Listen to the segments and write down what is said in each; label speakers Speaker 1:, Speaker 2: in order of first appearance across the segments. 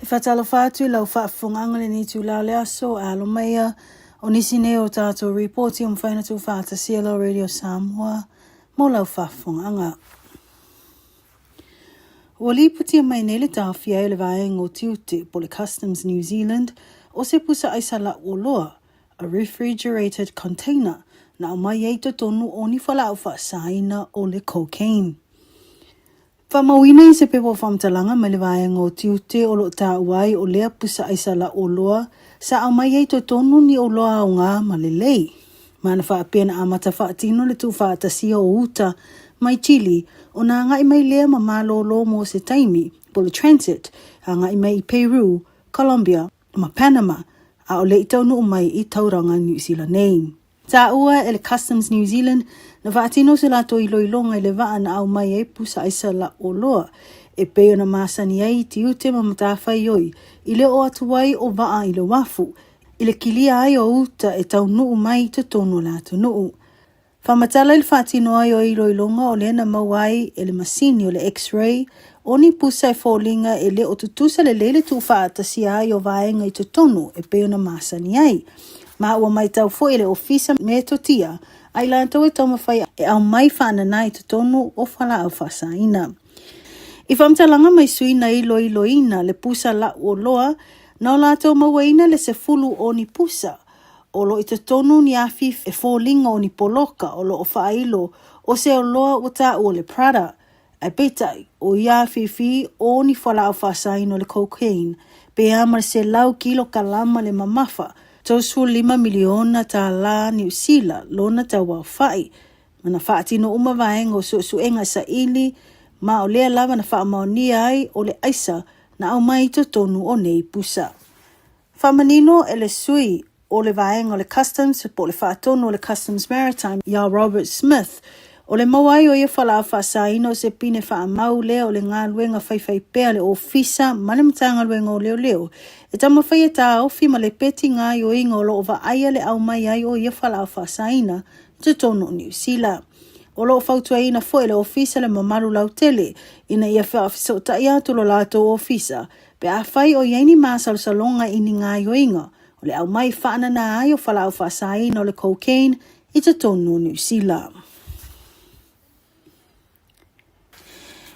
Speaker 1: Whatalawhātu lau whaafunganga ni tu lau lea so alo meia o nisi ne o tātou reporti o mwhaina tu whaatasia lau Radio Samoa mo lau whaafunganga. Ua liputia mai nele tāwhia ele vaenga o tiute po le Customs New Zealand o se pusa aisa la o loa, a refrigerated container na o mai eito tonu o ni whala au whaasaina o le cocaine. Whamawina I se pepo whamtalanga mai le vaenga o tiute o lo tā uai o lea pusa aisa la o loa sa au mai eito tonu ni o loa o ngā malelei. Mana whaapena amata whaatino le tu whaatasia o uta mai Chile o nā ngai mai lea ma mālolo mo se taimi po le transit a ngai mai I Peru, Colombia, ma Panama a o le itau no mai I tauranga New Zealand nei. Tā ua e le Customs New Zealand na whaatino se lato I loilonga I le waa na au mai e pusa aisa la o loa e peo na masani ai ti ute ma matawhai oi I le o atuai o waa I le wafu I le kilia ai o uta e tau nuu mai to tono lato nuu. Whamatala il whaatino ai o I loilonga o le na mawai e le masini o le x-ray o ni pusa e fōlinga e le o tutusa le lele tu whaatasi ai o vaenga I to tono e peo na masani ai. Ma ua mai tau fo ele ofisa me totia, ai lantou e tau mawhai e au mai whananai to tonu o whala au whasaina. I whamtalanga mai suina I loiloina le pusa la o loa, nau lantou mawaina le se fulu o ni pusa, o lo I to tonu ni afif e fōlinga o ni poloka o lo o whailo, o se o loa o ta o le Prada, ai betai o ia fifi o ni whala au whasaina o le cocaine, pe amar se lau kilo kalama le mamafa, Tosu 5 miliona ta la New Zealand lona ta wa fai mana faatino uma vaenga o suenga sa ili ma o lea lava na faamaoni ai o le aisa na au mai to tonu o nei pusa. Famanino ele sui o le vaenga o le Customs po le faatono o le Customs Maritime ya Robert Smith o le mawai o ia whala whaasaino se pine whaamau lea o le ngā luenga whaiwhai pea le ofisa mane matanga luenga o leo leo. E tama whai e tā ofi ma le peti ngā i o inga o lo o aia le au mai ai o ia whala whaasaina te tono New Zealand. O lo o whautua ina fo le ofisa le mamaru lau tele ina ia whaafisa o tai atu lo lato ofisa pe a whai o iaini māsal salonga ini ngā i o inga o le au mai whaana na ai o whala whaasaina o le cocaine I te tono New Zealand.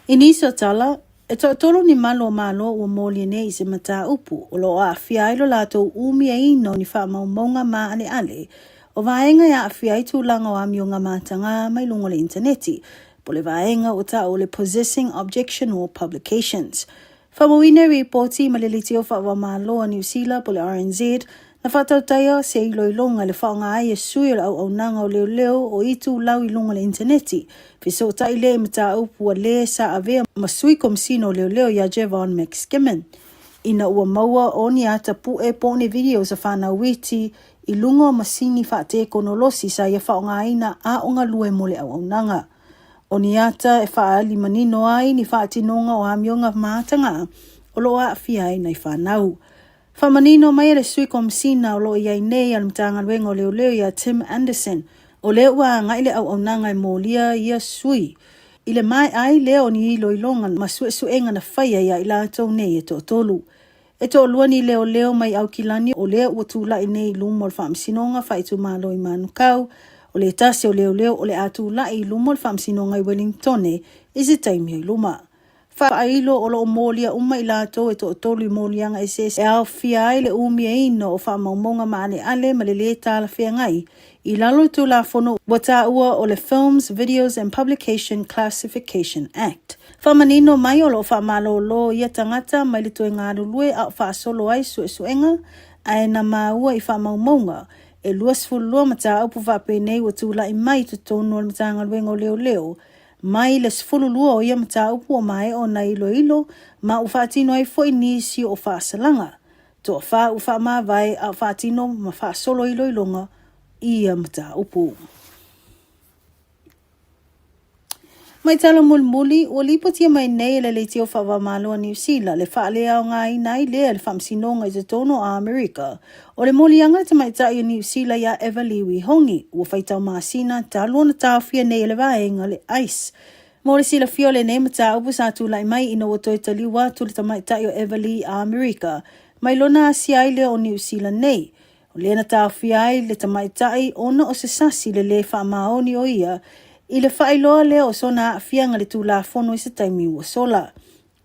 Speaker 1: Iniso tala, e tolo ni malo ua moli nei se mata upu, o lo a fiai lo lato umi e ino ni wha maumonga maa ale ale, o vaenga ya a fiai tūlanga o amionga mātanga mai lungo le interneti, po le vaenga o ta o le possessing objection or publications. Whamawina reporti ma le litio wha malo a New Zealand po le RNZ, na whatautaya se I loilonga le whaonga ai e sui au au nanga o leo leo o itu lau I lunga le interneti. Fiso tai le mta upu a le sa avea masui komsino leo leo ya Javon McSkimmon. Ina ua maua o ni ata pu e pone videos a whana witi I lunga masini whaate konolosi sa ia whaonga aina a onga lue mole au au nanga. O ni ata e whaali manino ai ni whaatinonga o amionga mātanga o loa a fiai nei whanau. Whamanino mai le sui komsina o lo iai nei al mtanga luenga o leo leo ia Tim Anderson o leo ua ngai le au nanga I molia ia sui. I le mai ai leo ni I loilonga ma suenga na whaia ia I la tau nei e to tolu. E to lua ni leo leo mai au kilani o leo ua tūla I nei lumo le whaamsinonga whaitu malo I manukau o le tasi o leo leo o le atu la I lumo le whaamsinonga I Wellington I se taimi I luma. Whaailo o lo molia uma I lato e to tolu I molianga I se au fiai le umi e ino o whaamaumonga maane ale ma le le tala whea ngai. I lalo tu la fono wata ua o le Films, Videos and Publication Classification Act. Whamanino mai o lo whaamalo lo ia tangata mai le toi ngāru lue au whaasolo ai suenga ai na maua I whaamaumonga. E luas fulua mata au pu whapenei wa tūla I mai tu tono al matanga luenga leo leo. Mai le sfulu lua o ia mata upu o mai o na ilo ma u whaatino ai fo inisi o whaasalanga. To wha u wha maa vai a whaatino ma whaasolo ilonga ia mata upu. Mai tala mulmuli o lipotia mai nei le le tio whawa malo a New Zealand le whaalea o ngai nai lea le whamsinonga I te tono a Amerika. O le molianga te mai tai o New Zealand ia Everliwi hongi ua whaitau maasina ta luona tāwhia nei le vaenga le ice. Mōre sila fiole ne mata upu sa tu lai mai ina o toi taliwa tu le tamai tai o Everly a Amerika. Mai lona si aile o New Zealand nei. O lena ta fiai le tamai tai ona o se sasi le wha maoni o ia. I le whailoa le o sona fianga le tu la fono i se taimi ua sola.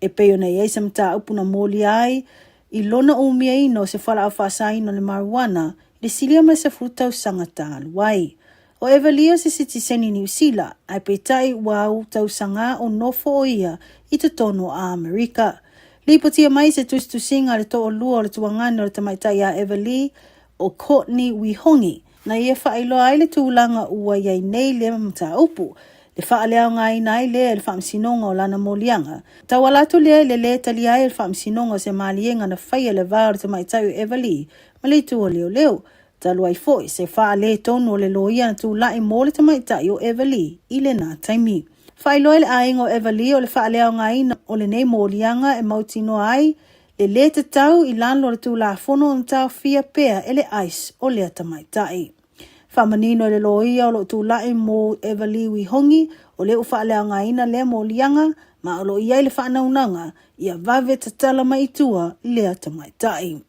Speaker 1: E peo nei eisa mta upu na mōli ai. I lona o mia ino se whala au whaasai no le marijuana. Le silia mai se frutau sangata aluai. O Everly se citizeni New Zealand, ai peitai wau tau sanga o nofo o ia i te tono a Amerika. Lipotia mai se tustusinga le to o lua o le tuangana o le tamaitai a Everly o Courtney Wihongi. Na ia whaailoa ai le tūlanga ua iai nei le mta upu. Le whaalea ngai nai le whaamsinonga o lana molianga. Tau alatu le tali ai le whaamsinonga se maalienga na whaia le vā o le tamaitai o Everly. Ma le tu o leo. Talu ai foi se wha le tonu o le loia na tu lai mo le tamaitai o Everly i le nā taimi. Whailoi le aingo Everly o le wha leo ngai o le nei mōlianga e mautino ai le te tau i lano le tu la fono o tau fia pea e le ice o le tamaitai. Whamanino le loia o lo tu lai mo Everly Wihongi o le uwha leo ngai na le mōlianga ma o lo iai le whanaunanga i a vave tatala mai tua le tamaitai.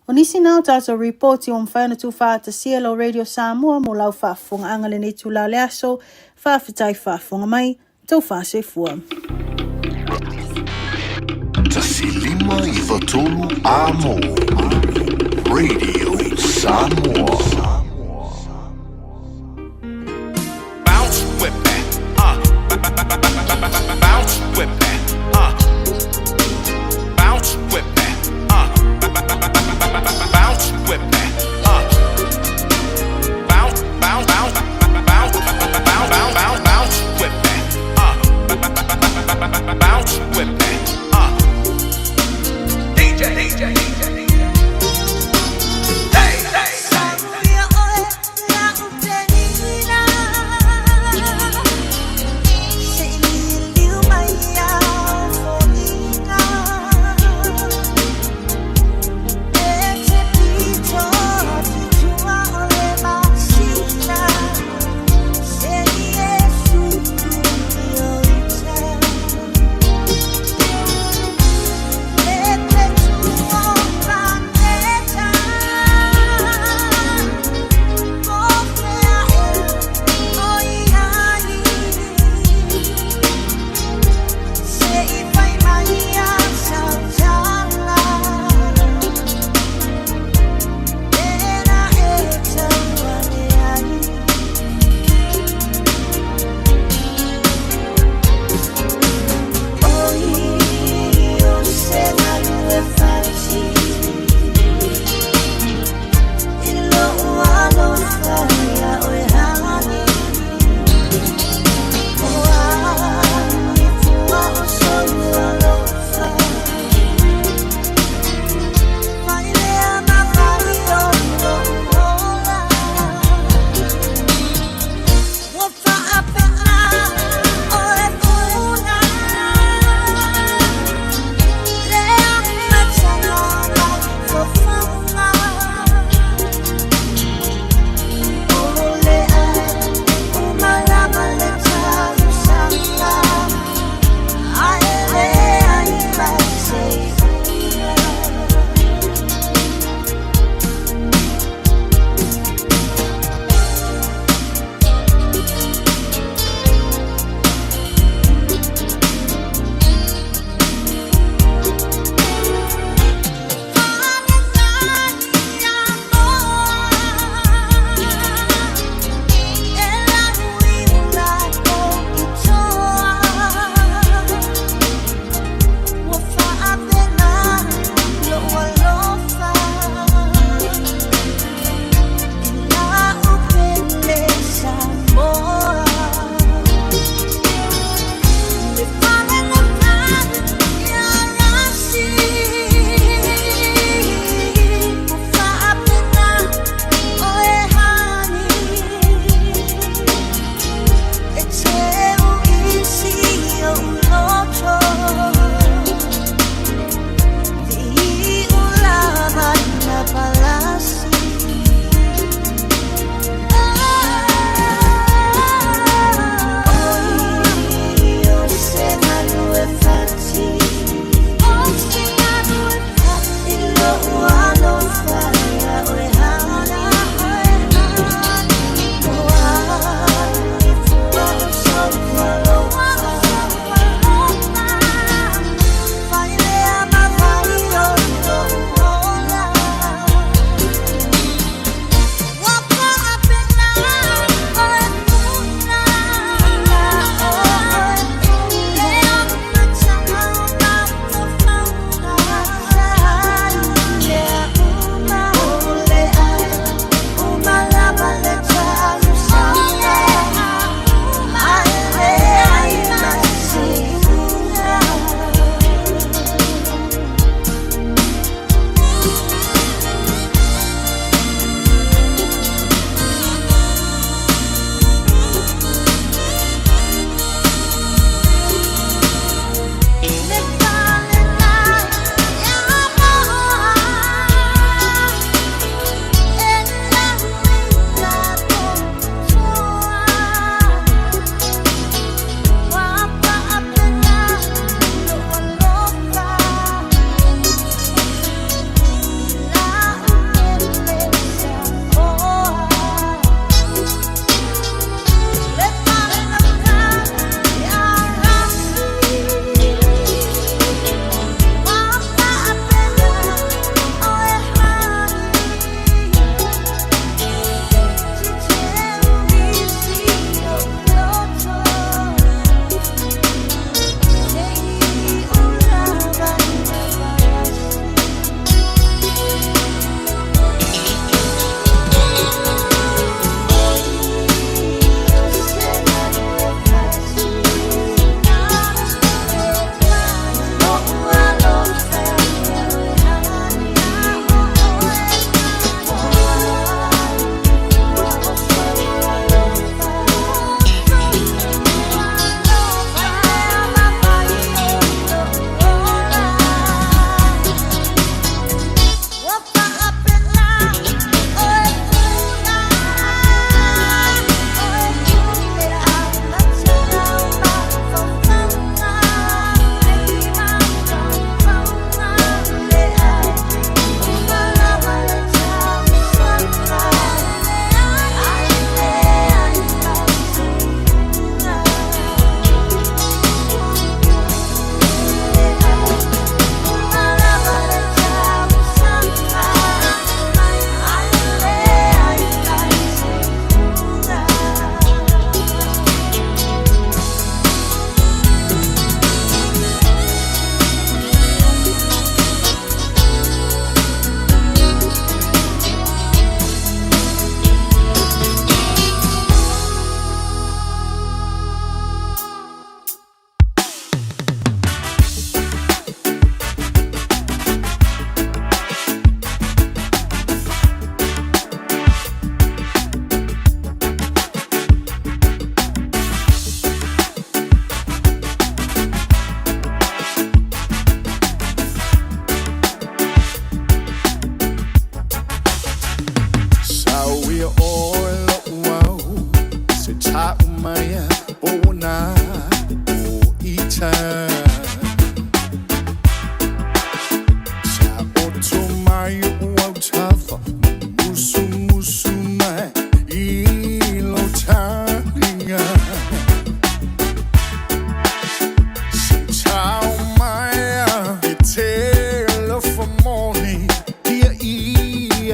Speaker 1: O nisi nao tātou reporti o mwhaina tu whaata CLO Radio Samoa mo lau whaafonga angale nei tu lau le aso, whaafitai whaafonga mai, tau whaase fua.
Speaker 2: Tasi lima I whatolu amo, Radio Samoa. Bounce with that, bounce with that, bounce with that. Bounce with that, bounce, bounce, bounce, bounce, bounce, bounce with that, bounce with that, DJ, hey, hey.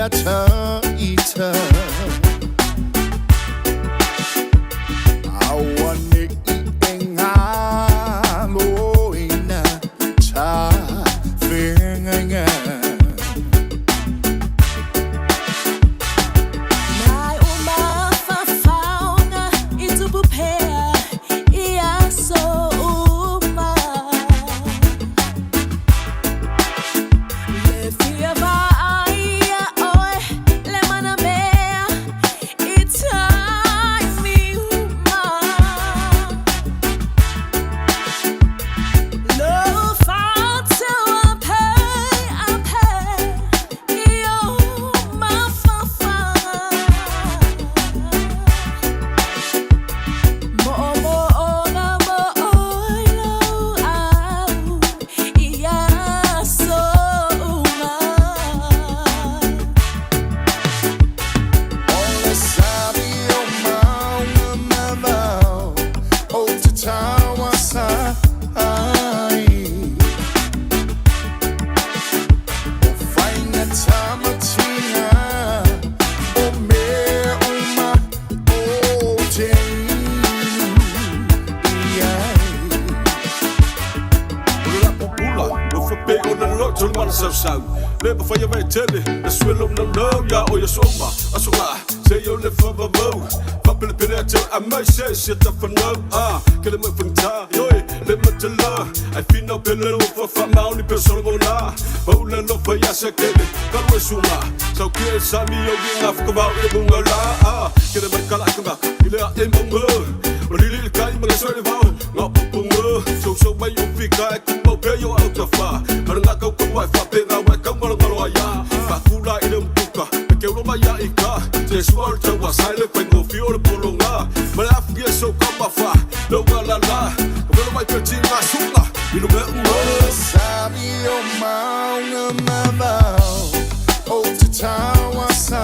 Speaker 3: Ita. I want to eat loina cha finga.
Speaker 4: My uma fauna itu prepare ia so uma le fia ia oi le mana mea it's me uma lo fa to I pay io ma fa mo ona mo oilo au ia so uma
Speaker 3: All sabi o mau mau o te tawa sa ai o faina tamatina o me uma o te
Speaker 5: Pula, no for big on the lot to one so. Never for your way tell it, the swill on the low, ya or your soma. I saw say you live for the bow. Pop in the pinata, I might say shit up for no. Kill him from ta, yo, limit to love. I feel no pillow for fat mountain person on la. Bowling up for Yasakele, but we're suma. So kill Sammy, you're being off about the bunga. Kill him a kalakaba, kill out in bunga. Really kind of sort of out, not bunga. So by your feet, I can pay you out of far. But not go to my father, I come on the wire. Bakula in a buka, the Kelomaya Ika. The swallow was silent when go feel the Polonga. But I feel so come far, no la la. Well, my 13 last summer, you know,
Speaker 3: sabi o mau mau o te tawa sa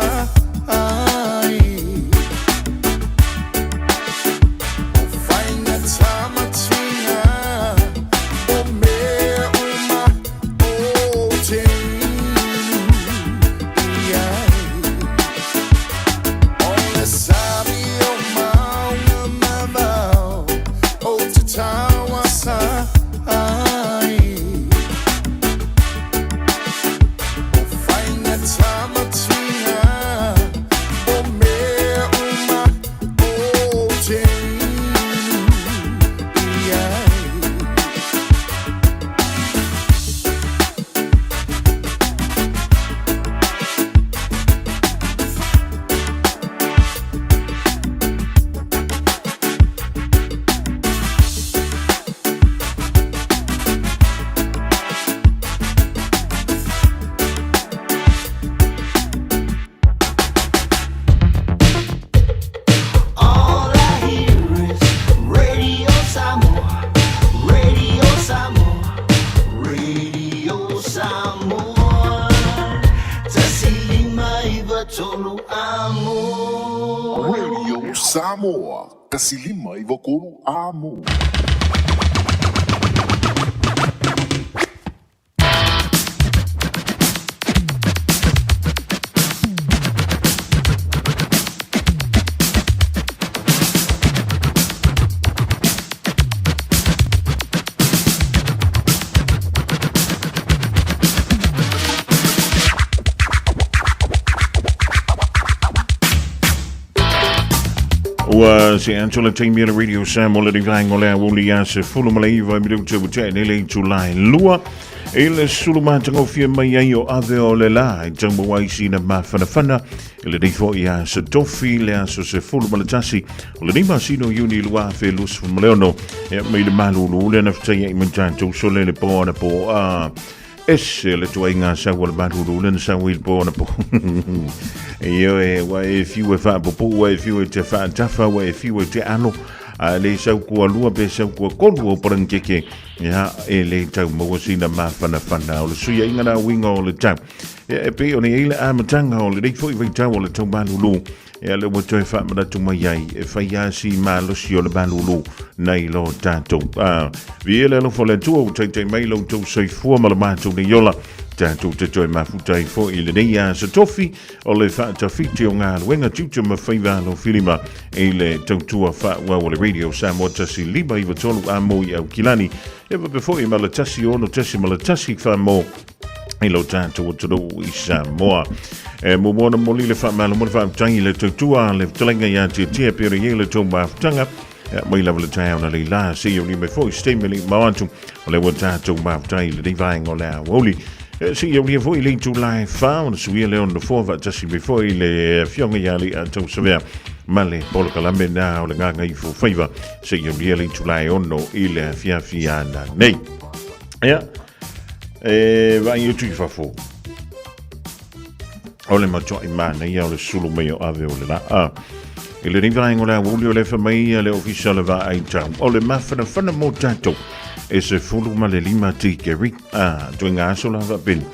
Speaker 3: ai o faina tamatina o me uma o te iai Ole sabi o mau mau o te tawa sa ai o faina tamatina o me uma o te iai
Speaker 6: All I hear is Radio Samoa, Radio Samoa, Radio Samoa. Tasilima iwa tolu amo.
Speaker 3: Radio Samoa, kasilima iwakuru amo.
Speaker 7: Was Angela Tammy Radio Samoa di Vangola Aoauli se fulumale va mi tu te le July lua ele suluma tango fia mai ai o ave o le la jambo wai sina mafana ele dei fo ia se tofi le aso se fulumale tasi o le nima sino uni lua fe lus fulmaleono e mai le malulu le na ftai mai tanto sole le po na po esse le tua inga sa wal malulu le sa wil po na po io e wa e fiu e fa popo wa e fiu e te fa tafa wa e fiu e te ano le sau kua lua pe sau kua kolu o parangkeke ya e le tau mawasina mafana fana o le suia inga na winga o le tau e pe o ne eile amatanga o le reifo i vai tau o le tau malulu e le mo toi fa mada tu mai ai e fa ya si malo si o le malulu nei lo tato vi ele lo fole tu o te mai lo tu sei fu ma le mato ni yola tātou te toi mafutai fo I le neia sa tofi o le whaatawhiti o ngā luenga tutu ma whaiwalo whilima e le tautua whaua o le radio Samoa tasi lima iwa tolu a mo I au kilani ewa befo I malatasi ono tasi malatasi wha I lo tātou o toro I Samoa mo mona mo li le whaamalo mo le whaamtangi le tautua le talenga ia tia pere ye le tau mafutanga mai lava le tai ona le la se yo ni me foi stemeli mawantu o le wata to maftai le divine o le Aoauli se yo ni foi le tu lai fa on sui le on the four va just before le fionga ya le to severe male polo kalambe na o le nganga I fo favor se yo ni le tu lai ono I le fia na nei ya va io tu fa fo o le macho I mana ia o le sulu me o ave o le la I le rivaengo le Aouli o le whamai le ofisa le va ai tau. O le mawhana mo tatou. E se fulu ma le lima tikeri. Tui ngā aso lava pili.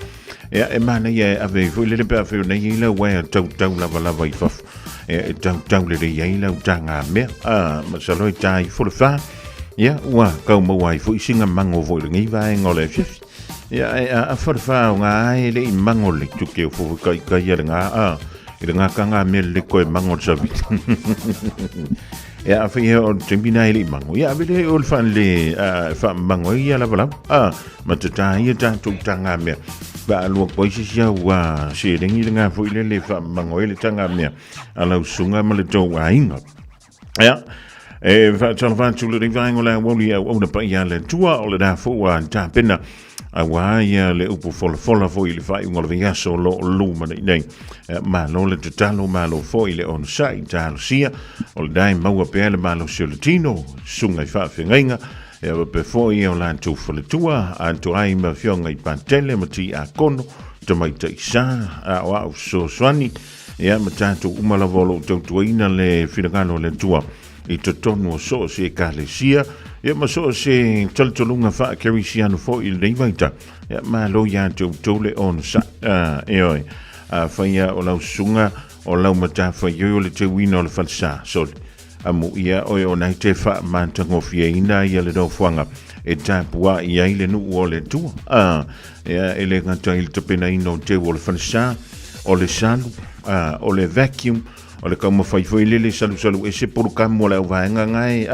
Speaker 7: E mana ia ave fui le pēr whio nei I le wea tau lava I whafu. E tau le rei lau tā ngā mea. Ma saloi tā I fulu wha. Ia ua kau mawai fui singa mango voi le ngi vaengo le fiafi. Ia a fulu wha o ngā ai le I mango le tuke o fufu kai le ngā I ngā kanga me le koe mango savi. Ia awhi o tembina I le mango. Ia awhi o le whan le wha mango ia la wala. Ma te tahi e tātou tanga mea. Wa alua koisi sia ua se rengi le ngā fui le wha mango le tanga mea. Alau sunga ma le tau a inga. Ia. E wha talawhatu le rivaengo le Aouli au na pa ia le tua o le da fua ta pena. Awa ia le upu fola fo I le whai unga le viaso lo luma nei. Ma lo le tatalo ma lo fo I le on sai talo sia. O le dai maua pea le ma lo siolitino. Sunga I whawhingainga. E wa pe fo I o lan tu fo le tua. Anto ai ma fionga I pantele ma ti a kono. Ta mai ta isa. A o au so swani. Ia ma tato umalavolo tautuaina le whirangano le tua. I te tonu o so se kalesia. Ia ma so se taltolunga wha kerisiano fo I le waita. Ia ma lo ia tole on sa. E oi. Whaia o lau sunga o lau mata whaia o le te wina o le falsa. Soli. Amu ia oi o nai te wha mantango fia ina ia le do whanga. E tāpua ia I le nu o le tua. Ia ele ngata I le tapena ino te o le falsa. O le salu. O le vacuum. O le kauma whaifoi lele salu e se porukamu o le au vaenga ngai.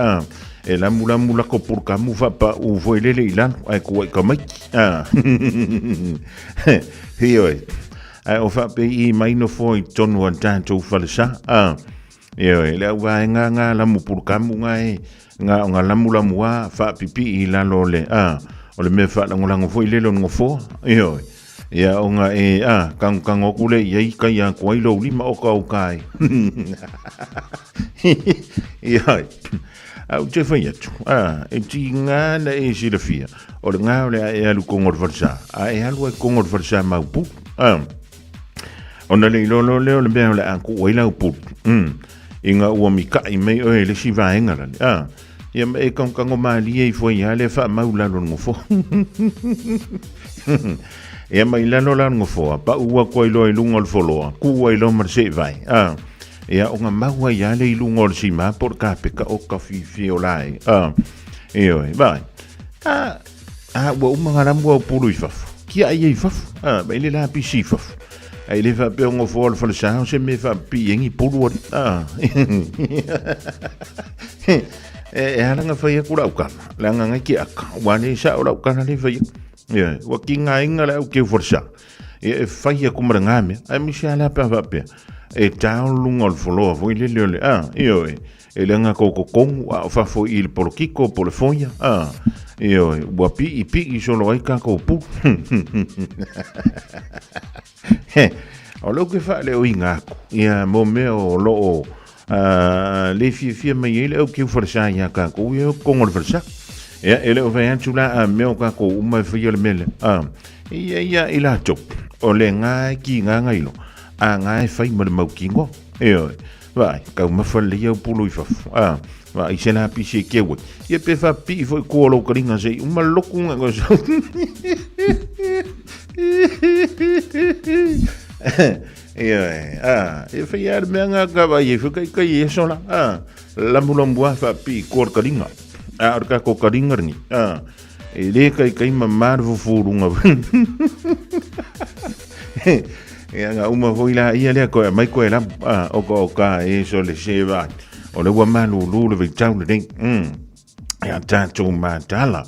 Speaker 7: E lamu lako porukamu whapa u voi lele I lanu. Ai kua I kamaiki. Hioi. O whape I maino foi tonu an tātou whalesa. Hioi. Le au vaenga ngā lamu porukamu ngai. Ngā lamu a whapipi I lalo le. O le me whalangolango foi lele o ngofo. Hioi. Ia o ngā kango kule iei kai a kua ilo lima o kau kai. Ia, au te whai atu. E ti ngā na e sira fia. O le ngā o le e alu kongor farsa. E alu e kongor farsa maupu. O na le ilo leo le mea o le anku o ila upu. I ngā ua mika I mei o e le si vaenga rani. Ia me e kango maali e fwai a le wha maulalo ngofo. E mai lano la ngofoa pa ua ko ilo I lunga o le foloa ku ilo marse vai e o nga maua ia le I lunga o le sima por ka peka o ka fifi o lai e oi vai ua umanga ramu au pulu I fafu kia ai fafu ba ile la pisi fafu ai le fa pe o ngofoa le falsa o se me fa pi yengi pulu o e alanga fai kura ukana langa ngaki aka wane sa o ukana le fai Ia, wa ki ngā inga le au ke forsa. E whaia kumara ngā mea, ai misi ala pia whapea. E tāo lunga o le wholoa, voi le leo le, ioe. E le ngā koko kongu, a o whafo I le polo kiko, polo foia, ioe. Wa pi solo ai kako pu. O leo ke wha leo I ngāko. Ia, mo mea o loo, le fia mai ele au ke forsa ia kako, ia kongo le forsa. Ia ele o vai atu la meo kako uma fia le mele. Ia ila tok. O le ngā ki ngā ngailo. Ngā e whai ma le maukingo. Ia vai kau mawhali au pulu I fafu. Vai se la pisi e kewe. Ia pe wha pi foi kuolo karinga se uma loku ngā kosa. Ia whai ar mea ngā kawa ia whakai kai e sola. Lambulombua wha pi kuolo karinga. Arka ko karinga ni. E le kai ma marvo furunga. Ia nga uma foi la ia le ko mai ko la o ko ka e so le seva o le wa malu lu le vitau le ia tanto matala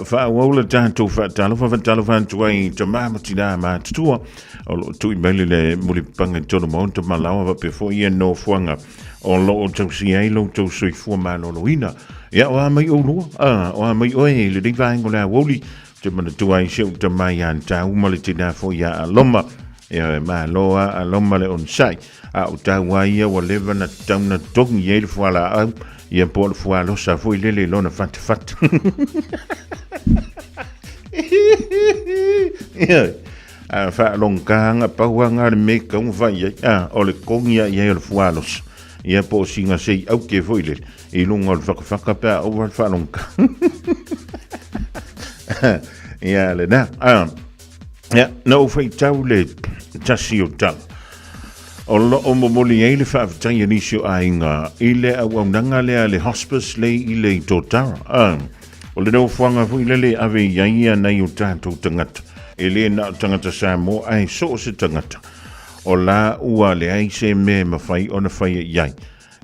Speaker 7: fa wola tanto fa talo tu ai te mama tina ma tua o tu i mele le muli panga tono monta malawa va pe fo ia no fuanga o lo tu si ai lo tu sui fu ma lo ina ia wa mai o lo o mai o e le ding vai ngola woli te mana tu ai se te mai an ta uma le tina fo ia aloma ia ma loa aloma le on sai a o ta wa ia wa leva na tauna tong ye le fuala a ia po le fualo sa fo ile le lona fat ia fa longkanga pa wanga le me ka un vai o le kongia ia le fualos ia po singa sei au ke foi le i lunga le fa pa o fa longka ia le na ia no foi tau le tasio tal o lo o momoli e le fa tanya nisio ainga ile au nanga le hospice le ile totara o le no fuanga fu ile ave ia na yu tanto tangata ele na tangata Samoa ai so se tangata o la ua le ai se me mawhai ona whai iai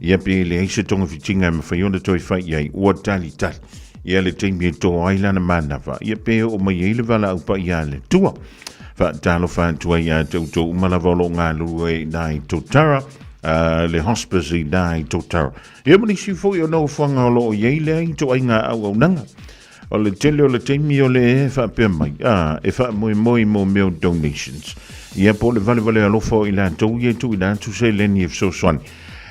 Speaker 7: ia pe le ai se tonga fitinga mawhai ona toi whai iai ua tali tali ia le teimi e tō ailana manawa ia pe o mai ele wala upa ia le tua fa talo fa tua ia tautou umalavolo ngā lue nai totara le hospice nai totara ia mani si fo o no whanga o lo iai le ai to ai ngā au nanga o le tele o le teimi o le e fa pe mai e fa moi mo meu donations ia po le vale alofo i la tau ia tu i la tu se leni e so swani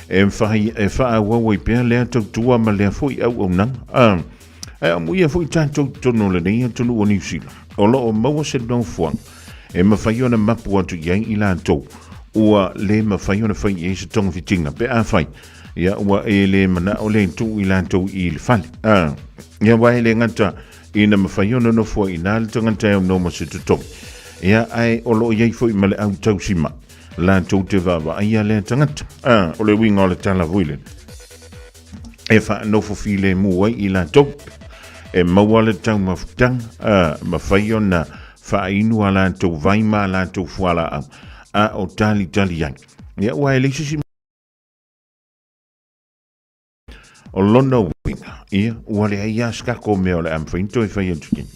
Speaker 7: e fa a wawa i pia lea tau tua ma lea fo i au nang e amu ia fo i tantou tono le nei tonu o New Zealand o lo o maua se non fuang e mawhai ona mapu atu iai i la tau ua le mawhai ona whai e se tonga fitinga pe a whai ia ua e le mana o le tu i la tau i le fale ia wai le ngata ina mawhai ona no fua i nā le tangata e no ma se tutongi ia ai o lo iai foi male au tau sima la tau te vava ai le tangata o le winga o le tala vuile e fa no fo file mu ai i la tau e maua le tau mafutang ma whai ona fa inu a la tau vaima la tau fuala au o tali ai ia wai le sisi o lono winga ia wale ai aska ko me o le amfinto e fai tukin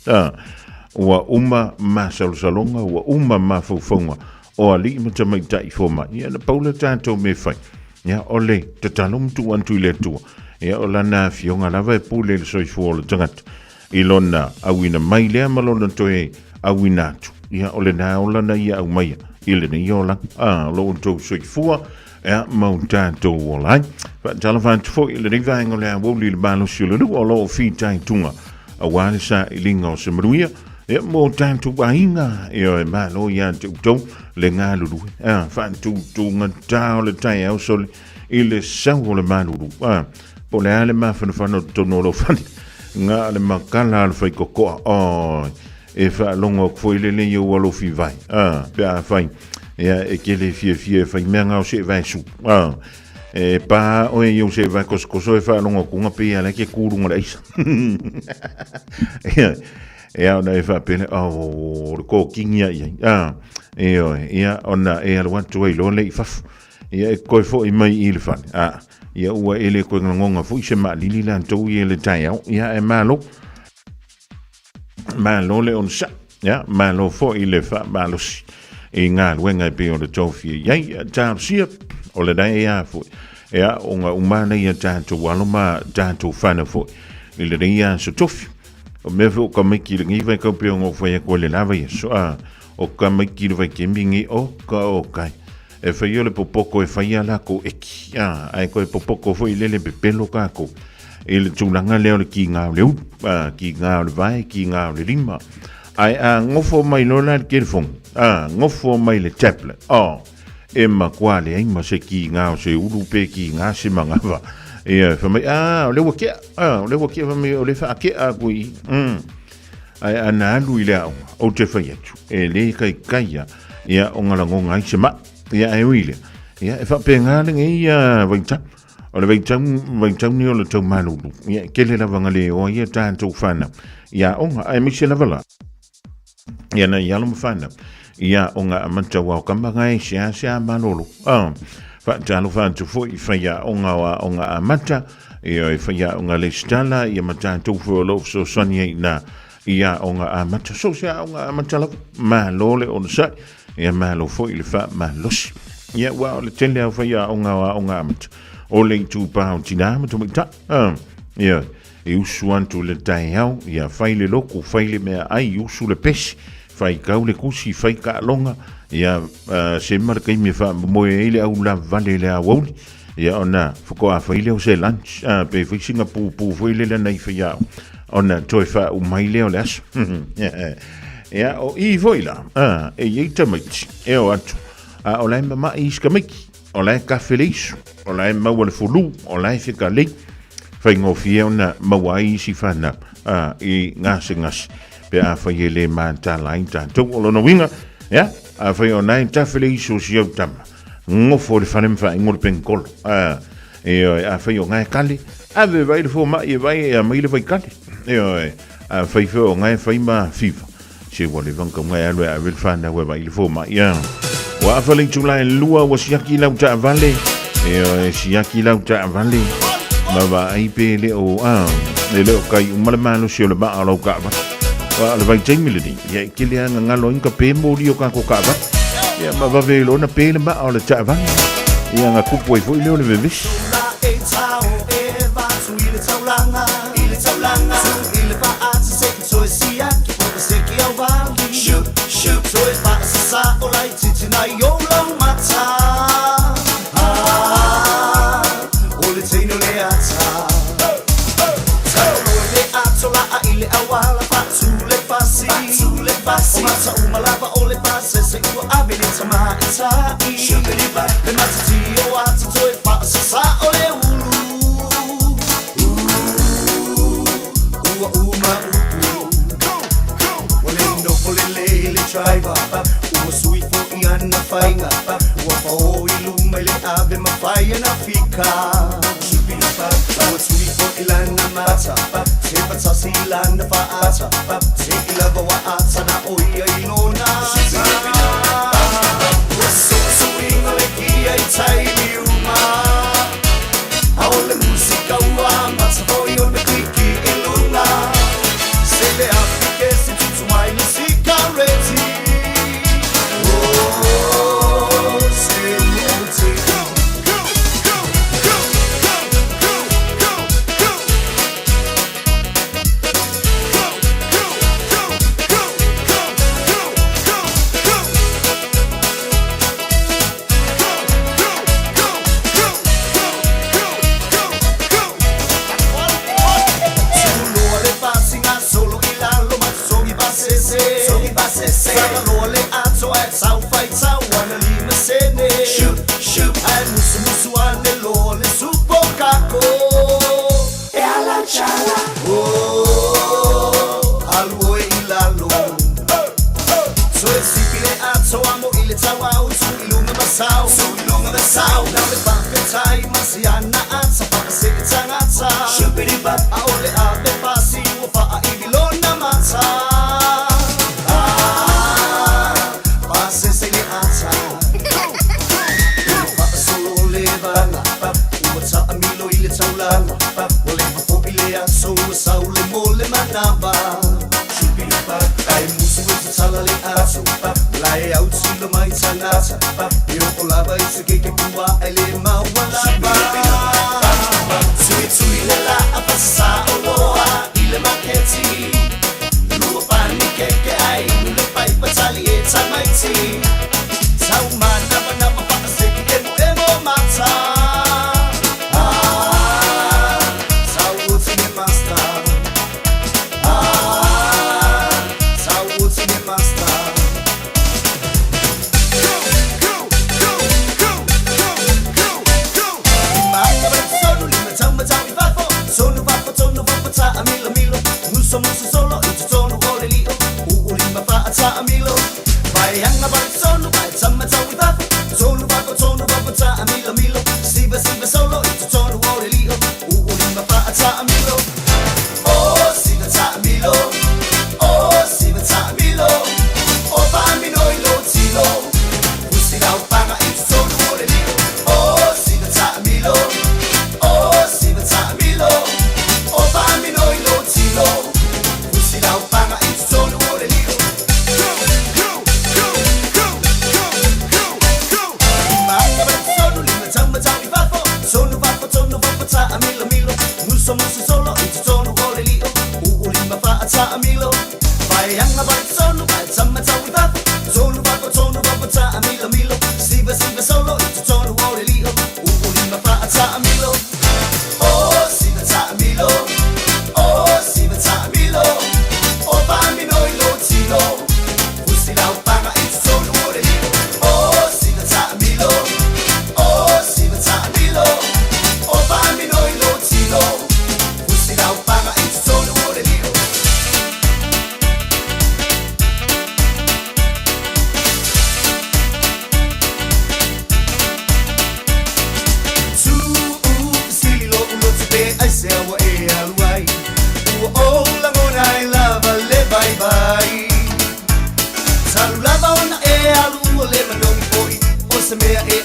Speaker 7: ua uma ma salonga ua uma ma fofonga o ali mo te mai tai foma ia na paula tanto me fai ia ole te talum tu antu le tu ia o lana fionga lava e pule le soi fuo le tangata ilona awina mai le malona toe awina tu ia ole na o lana ia au mai ile ni yola lo to soi fuo ia mau tanto o lai fa talafan fo ile ni vainga le Aoauli le balo silo o lo fi tai tunga a wale sa ilinga o se maruia e mo tanto bainga e malo ia tu le ngalulu fa tu ngata le tai au sol ile sango le malulu po le ale ma fa no tono lo fani nga le makala le fai koko e fa longo foi le le yo lo fi vai pe a fai e ke le fie fai menga o se vai su e pa o yo se vai kosko e fa longo kunga pe ala ke kurunga le isa e ona e fa pele ko kingia ia ia ona e al want to lo le fa ia ko fo i mai il fa ia ua ele ko ngonga fo se ma lili lan to ia le tai ia e malo le on sa ia malo fo ile fa malo e nga wenga pe o le tofi ia ta sia o le dai ia fo ia onga umana ia tanto waloma tanto fana fo ile ia so tofi o me vo ka me ki ngi vai ka pe ngo fo ia ko le lava ia so o ka me ki vai ke mingi o kai e fa yo le popoko e fa ia la ko eki ai ko e popoko fo ile le pelo ka ko ele tulanga le o ki nga le ki nga le vai ki nga le lima ai ngofo mai no la ke fon ngofo mai le tablet e ma kwale ai ma se ki nga se ulu pe ki nga se manga va e fa mai le wo ke fa mai o le fa ke kui ai ana lu ile o te fa yetu e le kai ia ongala ngonga se ma ia e wile ia e fa penga le ia vaita o le vaita ni o le tau malulu ia ke le lava ngale o ia tanto fana ia onga ai mi se lava la ia na ia lo mafana ia o nga amata wa kambanga e sia malolo fa talo fa tu foi fa ia o nga amata ia fa ia o nga le stala ia mata tu fo lo so sonia na ia o nga amata so sia o nga amata la malole on sa ia malo foi le fa malos ia wa le tele fa ia o nga amata o le tu pa tina ma tu mita ia e usuan tu le tai au ia fai le loku fai le mea ai usu le pesi fai kau le kusi fai ka longa ia se marka i me fa mo ele au la vale le Aoauli ia ona foko a fai le o se lunch pe fai singa pu foi le nei fai ia ona toi fa u mai le o le aso ia o i foi la e i tamait e o atu o lai mama i skamiki o lai ka felisu o lai maua le fulu o lai fika le fai ngofia ona mawai si fana i ngasi pe a fai le manta lai tantou o lona winga ya a fai o nai tafele so siau tama ngofo le fanem fa ngol penkol e a fai o ngai kali a ve vai le fo ma e vai a mai le vai kali e a fai fo ngai fai ma fifa se wole vanka ngai alwe a vil fana we vai le fo ma ya wa fai tulai lua wa siaki lau ta vale e siaki lau ta vale ma va ai pe le o le o kai umala malo se le ba alo ka ba wa le vai temi le ni ya kile nga ngalo inka pe mo dio ka ko ka ba ya ma va ve lo na pe le ba o le ta va ya nga ku poi foi le le vis
Speaker 6: O mata umalava ole pase se ua avele tama ita I Shubiriba le mata tio ata toi pasa sa ole ulu Ua uma Wale no pole le driver Ua sui fo I ana whainga Ua fao I luma le ave ma whaia na fika Shubiriba Ua sui fo I lana mata Se patasi I lana whaata Se I lava wa ata na oia I lona Ua so inga le kia I tai ni uma Aole musika ua mata hoi o me kiki I lona Se le apike si tutu mai musika reti Oh, se reti Aole ave pasi ua faa I vilona mata Pase se le ata Faa solo le vanga Ua ta amilo I le taulanga Wale fafo I le aso ua sau le mole manaba Ai musu e te tala le aso Lai au tilo mai tanata I oko lava I se keke pua e le maua lava Tui le la a pasa o loa I le maketi Lua pani keke ai Ule pai patali e tamaiti Tau mana mana mapaka seki e mo mata Tau uti me master Tau uti me master Musu solo itu tono ole lio Uulima fa ata amilo Vai hanga vai solo vai tama tawi va Tono va ta amilo Siva solo itu tono ole lio Uulima fa ata amilo Oh siva ta amilo Oh siva ta amilo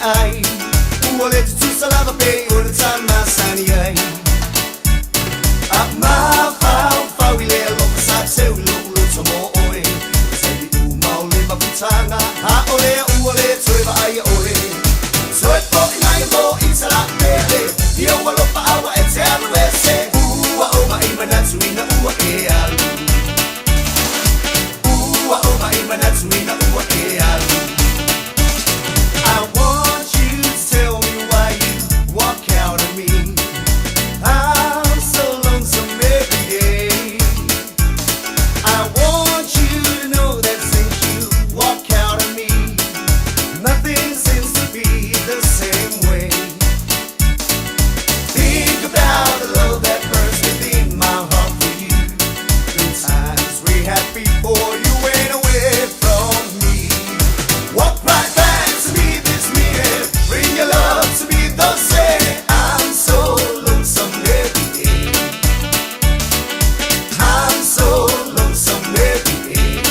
Speaker 6: ai Uole tu salava pe ora tama sani ai Ma fa wile lo sa se lo tomo oi Se u maule ma putanga ha ole uole toiva ai ole Soe po ngai lo insala pele Io walo pa awa eterno ese Ua oma imanatsuina ua e alu Ua oma imanatsuina ua e alu I want you to tell me why you walk out on me I'm so lonesome every day I want you to know that since you walk out on me Nothing seems to be the same way Think about the love that burns within my heart for you The times we had before you went away from me Walk right back to me this minute Bring your love to me the same I'm so lonesome every day I'm so lonesome every day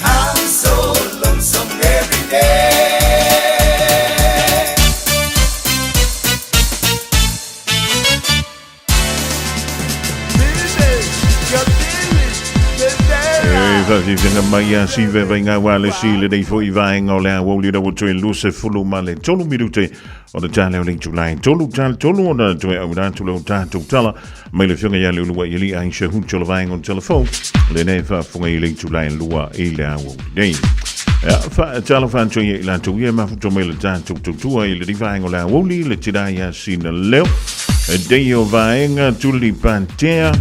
Speaker 6: I'm so lonesome every day
Speaker 7: Whakifenga mai a siwe vai ngā wale sile dei fo I vaenga o le Aoauli rawa toe luse fulu ma le tolu minute o le tale o le Julai. Tolu o na toe au rātu leo tātou tala mai le whionga ia le ulua I li aisha huncho le vaenga o telefon le ne whafunga I le Julai lua I le Aoauli dei. Tala whanto ia I lātou ia mafuto mai le tātou tutua I le vaenga o le Aoauli le tirai a sina leo. Dei o vaenga tuli pantea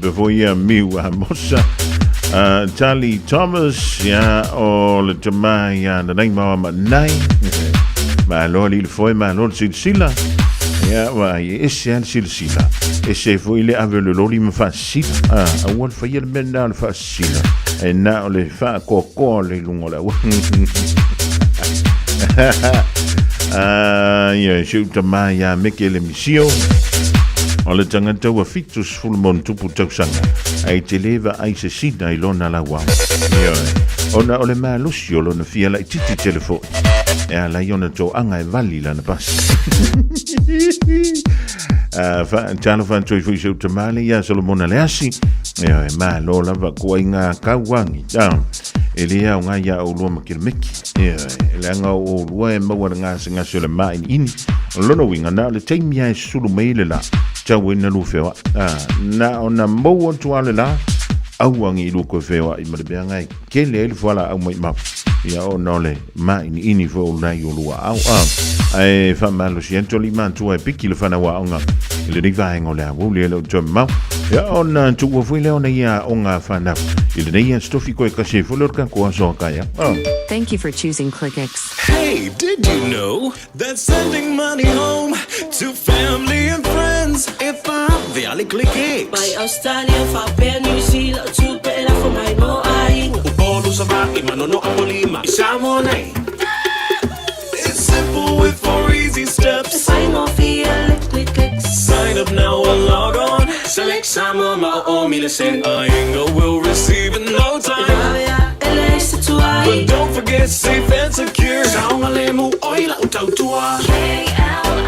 Speaker 7: befo ia miu a mosa. Charlie Thomas ya o le tama ya na nai ma nai ma lo li foi ma lo silsila ya wa ese silsila ese foi le ave le loli me facile a wol fa yel men na facile e na le fa ko le lungo la ya shuta ma ya mekele misio o le tangata wa fitus fulmon tupu tausanga ai te lewa ai se sina I lona la wau ona o le malusi o lona fia la I titi telefon e ala iona tō anga e vali lana pasi talo whantoi fui seu tamale ia Solomona le asi e maa lo lava kua I ngā kauangi e lea o ngā ia o lua makirameki e le anga o lua e maua ngā se ngasi o le maa ini o lona winga na le teimia e sulu meile la tau ina lu fewa na ona mou tua le la auangi I luko fewa I maribea ngai kele ele fuala au mai mau ia o nole ma ini fo nai o lua au ai fa malo siento li man tua e piki le fana wa onga le riva ngo le Aoauli le o mau ia ona tu o foi le ona ia onga fana ile nei stofi ko e kasi fo lorka ko so kaya
Speaker 8: Thank you for choosing ClickX.
Speaker 2: Hey, did you know that sending money home to family and friends if I'm the click X?
Speaker 4: By Australia, Fabia, New Zealand, to better for my no eyeing.
Speaker 2: Upolo sa baki manono apolima Samoa nei. It's simple with 4 easy steps.
Speaker 4: Sign off here, click.
Speaker 2: Sign up now or log on. Select Samoa ma'omi send Ainga will receive in no time. But don't forget safe and secure. Saunga lemu oila utautua.
Speaker 4: KLICKEX.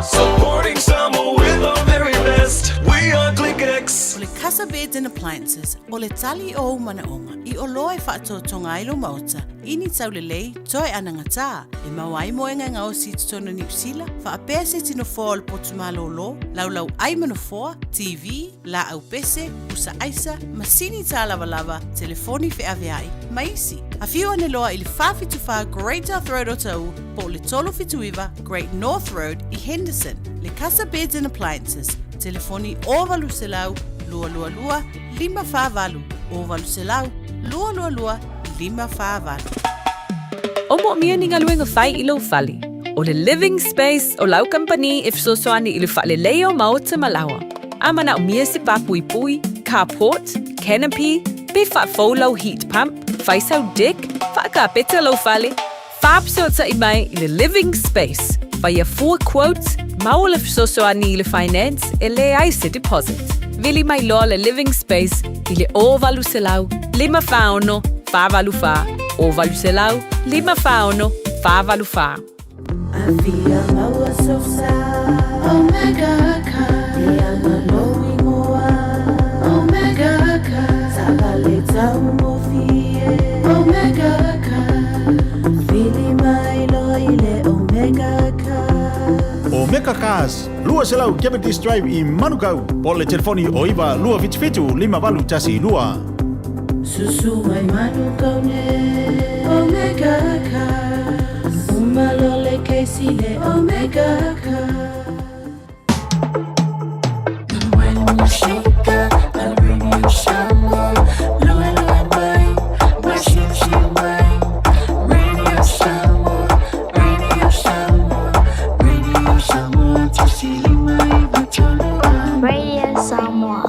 Speaker 2: Supporting Samoa with our very best. We are ClickX.
Speaker 9: O le Casa Beds and Appliances, o le tali o manaonga, I o loe whaatotonga ilo mauta, ini tau le lei, toe anangata, e mawai moenga ngao si tutono New Zealand, wha a pese tino fōa o le potumalo lo, lau ai manafoa, TV, la au pese, usa aisa, masini tā lava, telefoni fe aveai, maisi. A whiu ane loa I le whawhituwha Great North Road o tau, po le tolo whituiwa Great North Road I Henderson, le Casa Beds and Appliances, telefoni o valu se lau, lua, 5 o valu se lau, lua, 5.
Speaker 8: O mo mia ni ngaluenga fai I lo fali. O le living space o lau company if so soani I le fale leo maota malawa. Amana o mia se papui, carport, canopy, Bifa follow heat pump, faisau dik, faka petalo fale. Fabso sa imay in the living space. Via 4 quotes, maulef soso ani le finance, ele aise deposit. Vili mai loa le living space, ile o valu selau, lima fauno, fa valu fa, o valu selau, lima fauno, fa valu fa.
Speaker 4: Avia maua sosa, omega ka, diana loi moa, omega ka, sabale tau mofie, omega ka, fili mai loi le omega ka.
Speaker 10: Omega Cars, lua selau Cavendish Drive i Manukau. Pole telefoni o iwa lua fitu lima valu tasi lua.
Speaker 4: Susu mai manukau ne, omega ka, umalole keisi le omega ka. When you shake a radio Samoa, lua lua mai, washing mai, radio Samoa, radio Samoa, radio Samoa, tasili mai, batolo
Speaker 11: Radio Samoa.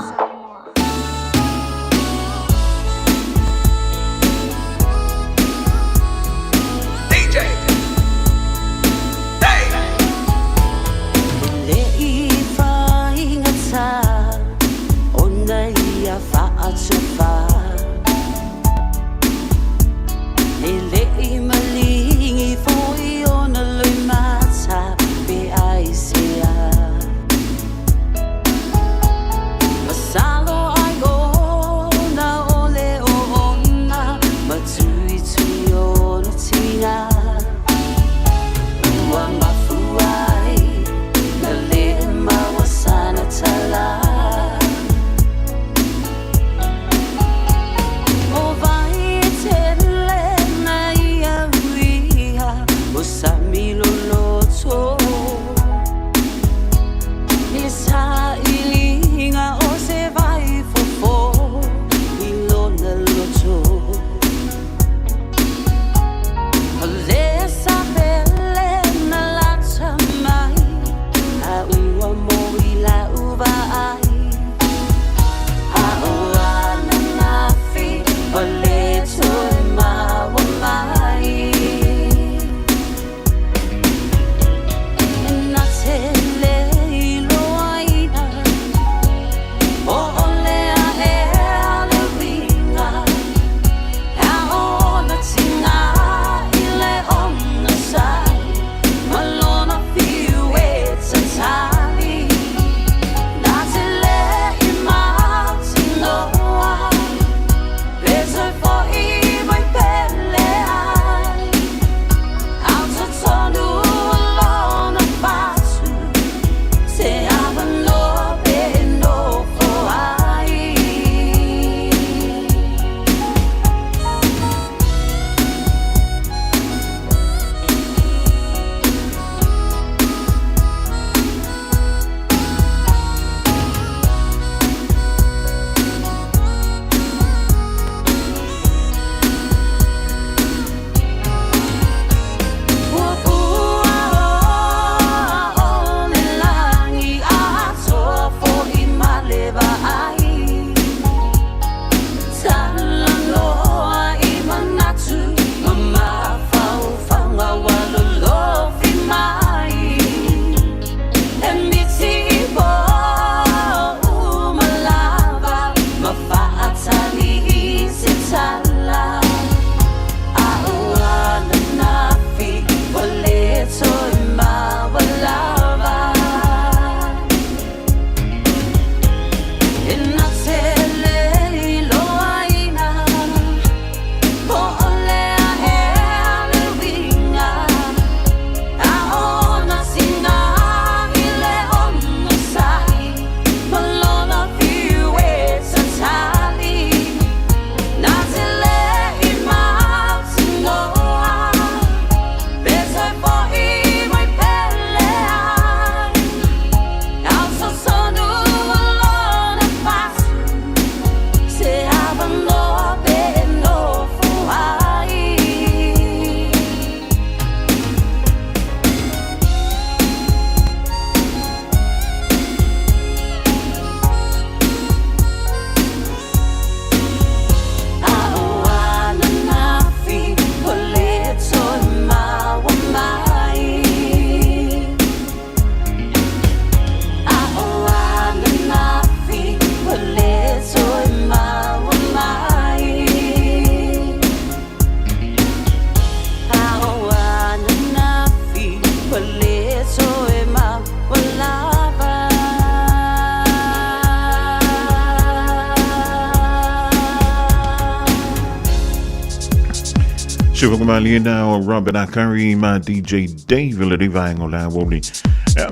Speaker 7: Fofogamua o Robert Akari ma DJ Dave le divang o la Aoauli.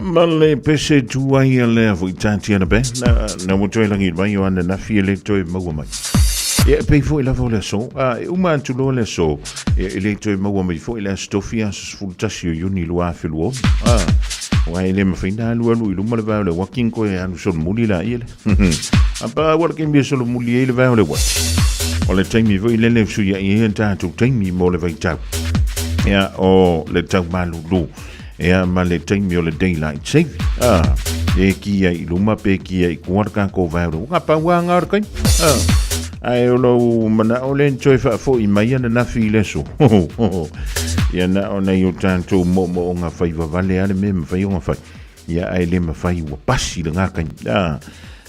Speaker 7: Ma le pese tuai le fu tanti ana be na mo toi langi mai o ana na fie le toi maua mai. E pe fo la vola so uma tu lo le so e le toi maua mai fo la stofia sul tasio uni lo a filo. Wa ele ma fina lu lu ma le va le walking ko e anu son muli la ile. Apa working be so muli ile va le wa. O le taimi vo ile le su ya e tu taimi mo le vai tau. Ya o le tau malulu. Ya ma le taimi o le daylight saving. E ki ai luma pe ki ai kuarka ko vai ro. Ka pa wa ngar kai. Ai o lo mana o le choi fa fo I mai na fi le so. Ya na o na yo tanto mo nga fai va vale ale me fai nga fai. Ya ai le ma fai wa pasi le nga kai.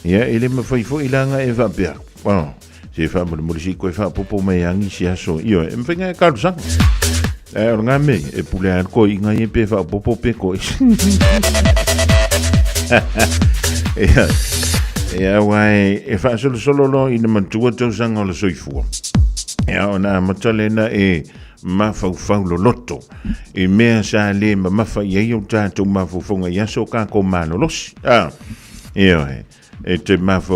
Speaker 7: Ya ele ma fai fo ilanga e va bia. Se fa mo si ko fa popo me angi si aso io e mfenga ka sa e nga me e pule an ko inga e pe fa popo pe ko ya wai e fa solo lo in mantua to sanga lo soifu ya ona matalena e ma fa lo lotto e me sa le ma fa ye yo tanto ma fonga ya so ka ko mano los e te ma fa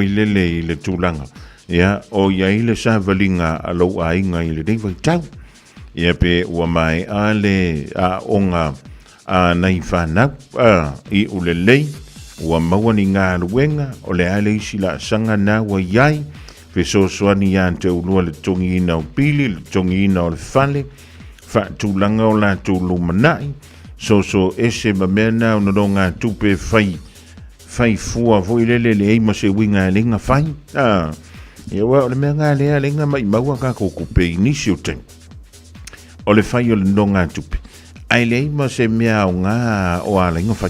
Speaker 7: le tulanga. Ya o ya ile sa valinga alo a inga ile dei vai tau. Ya pe ua mai ale a onga a nai whanau I ulelei ua mawani ngā ruenga o le ale isi la sanga na wa iai fe so soani ya te ulua le tongi ina o pili le tongi ina o le fale fa tūlanga o la tūlu manai so ese mamena o noronga tupe fai fua voi lele le eima se winga linga fai e wa o le mea ngā lea lenga mai maua ka kukupe inisi o ten. O le fai o le nonga tupi. Ai le ima se mea o ngā o ala inga fai.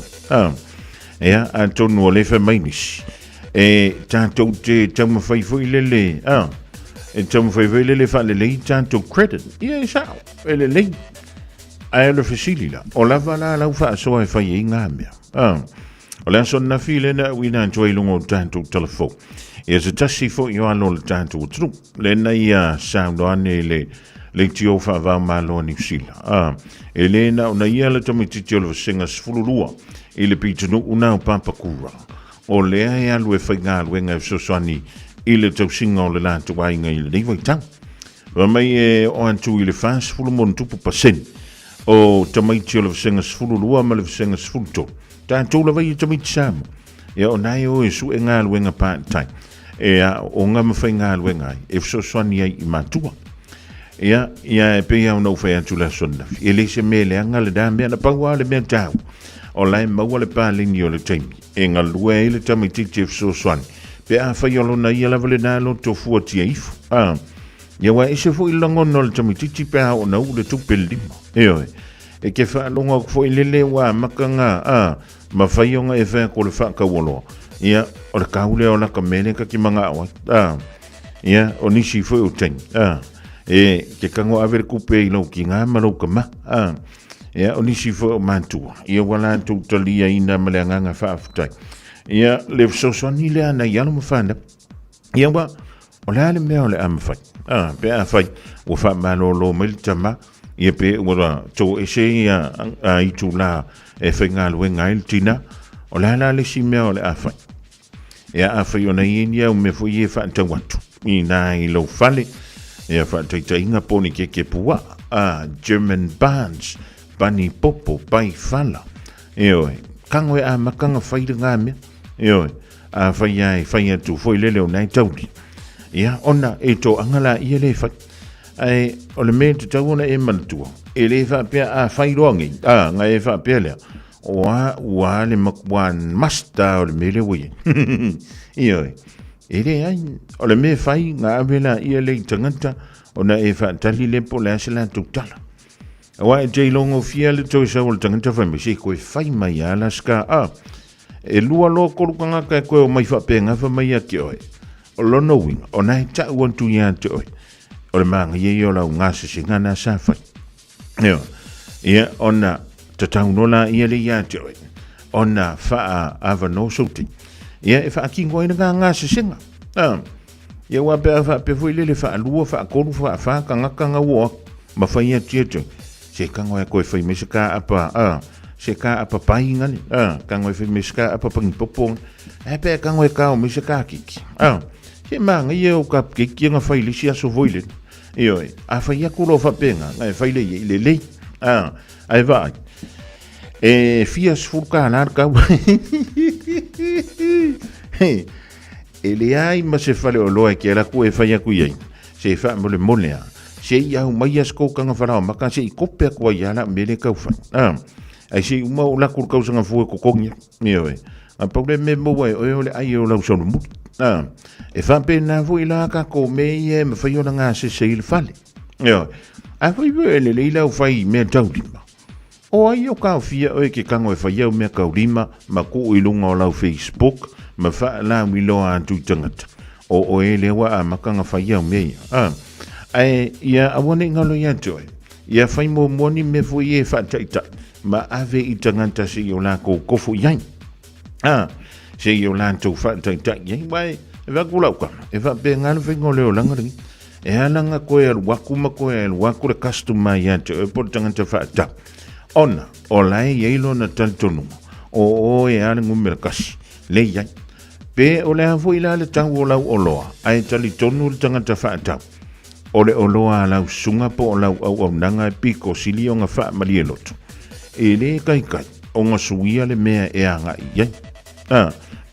Speaker 7: Ea, a tonu o le fai mai nisi. E tātou te tauma fai fai lele. E tauma fai fai lele fai lele tātou credit. Ia e sao. E lele. Ai le fasili la. O lava la lau fai soa e fai e ngā mea. O le aso na file na wina antoi lungo tātou telefon. E se tasi fo yo alo le tātou tru. Le na ia saundo ane le tio fa va malo ni sila. E le na una ia le tomi titio le singa sfululua. E le pitunu una o pampakura. O le ai alu e whainga aluenga e soswani. I le tau singa o le lātu ainga I le neiwai tau. Wa mai e o antu I le whaas fulumon tupu pasen. O tamai tio le singa sfululua ma le singa sfulto. Tātou le vai I tamai tisama. E o nai o e su e ngā aluenga part-time. E o nga mawhai ngā luenga e fsoswani ai I matua. Ia e pe au nau whai atu la sonna. E le se mele anga le da mea na paua le mea tau. O lai maua le pālini o le taimi. E ngā lua e le tami titi e fsoswani. Pe a whai olo na ia lava le nālo to fua tia ifu. Ia wa e se fo I langono le tami titi pe a o na u le tupe limo. E ke wha longa fo I lele wa makanga ma whai onga e whai ko le whaka woloa. Ia, o le kaule o la kamene ka ki manga awa. Ia, o nisi foi o teng. E, ke kango avere kupe I lau ki ngā marau ka ma. Ia, o nisi foi o mantua. Ia, wala tu talia ina male nganga whaafutai. Ia, le fsoswani le ana ialo mawhanda. Ia, wa, o le ale mea o le amawhai. Pe a whai, o wha malolo melitama. Ia, pe, wala, to ese ia I tu la e whainga luenga il tina. O le ala le si mea o le awhai. Ia awhai o nei inia o me fo I e whaantau atu. I nā I lau whale. Ia whaantaita inga poni ke pua. German Barnes. Bani popo pai whala. Eoi. Kango e a makanga whaira ngā mea. Eoi. A whai ai whai atu foi lele o nai tauri. Ia ona e tō angala I le whai. Ai o le mea tu tau ona e manatua. E le whaapea a whai roangi. Nga e whaapea lea. Wa le makwan masta o le mele wei. Ioi. Ele ai o le me fai nga avela I le tangata o na e fa tali le po le asela tutala. Wa e te longo fia le toi sa o le tangata fa me se ko fai mai ala ska e lua lo ko kanga ka ko mai fa penga fa mai aki oi. O lo no wing o na ta want to ya te oi. O le manga ye yo la nga se singa na sa fa. Ia ona te taunola I le ia te oi. Ona faa ava no sauti. Ia e faa kingo ina ngā se singa. Ia wa pe fui lele faa lua faa kolu faa kanga ua. mawhaia tieto. Se kango e koe whai me se ka apa, se ka apa paingani, kango e whai me se ka apa pangipopong, e pe kango e kao me se ka kiki. Se manga i o ka kiki nga whai lisi aso voile. Ioi, a whai akuro whapenga, ngai whai le i le lei. Ai vai. E fias furka anar kau. E le ai ma se whale o loa ki ala kue whai aku iei. Se wha mole mole a. Se i au mai asko kanga whanau maka se i kope akua i ala mele kau whai. Ai se uma o lakur kau sanga fue kokongia. Ioi. A paule me moa e ole ai o lau sonu muki. E whampe nā fui la ka ko mei e me whai o na ngā se il whale. Ioi. A whai vele le ilau whai mea taurima. O ai o kau fia oe ke kango e whai au mea kaurima ma ku ilunga o lau Facebook ma wha la miloa atu tangata. O e lewa a makanga whai au mea. Ai ia awane ngalo ia toi. Ia whai mo moni me fui e whataita ma ave i tangata se i o la ko kofu iai. Se i o la tau whataita iai. Wai, e wakulau ka. E whape ngana whingo leo langaringi. E halanga koe al waku ma koe al waku le customer ia toi. E po tangata whatau. Ona, o lai yeilo na tantonu. O e ana ngumera kasi. Le iai. Pe o le hafo ila le tau o lau oloa. Ai tali tonu le tangata whaatau. O le oloa lau sunga po o lau au nanga e piko sili o ngā wha mali e loto. E le kai kai. O ngā suia le mea e anga iai.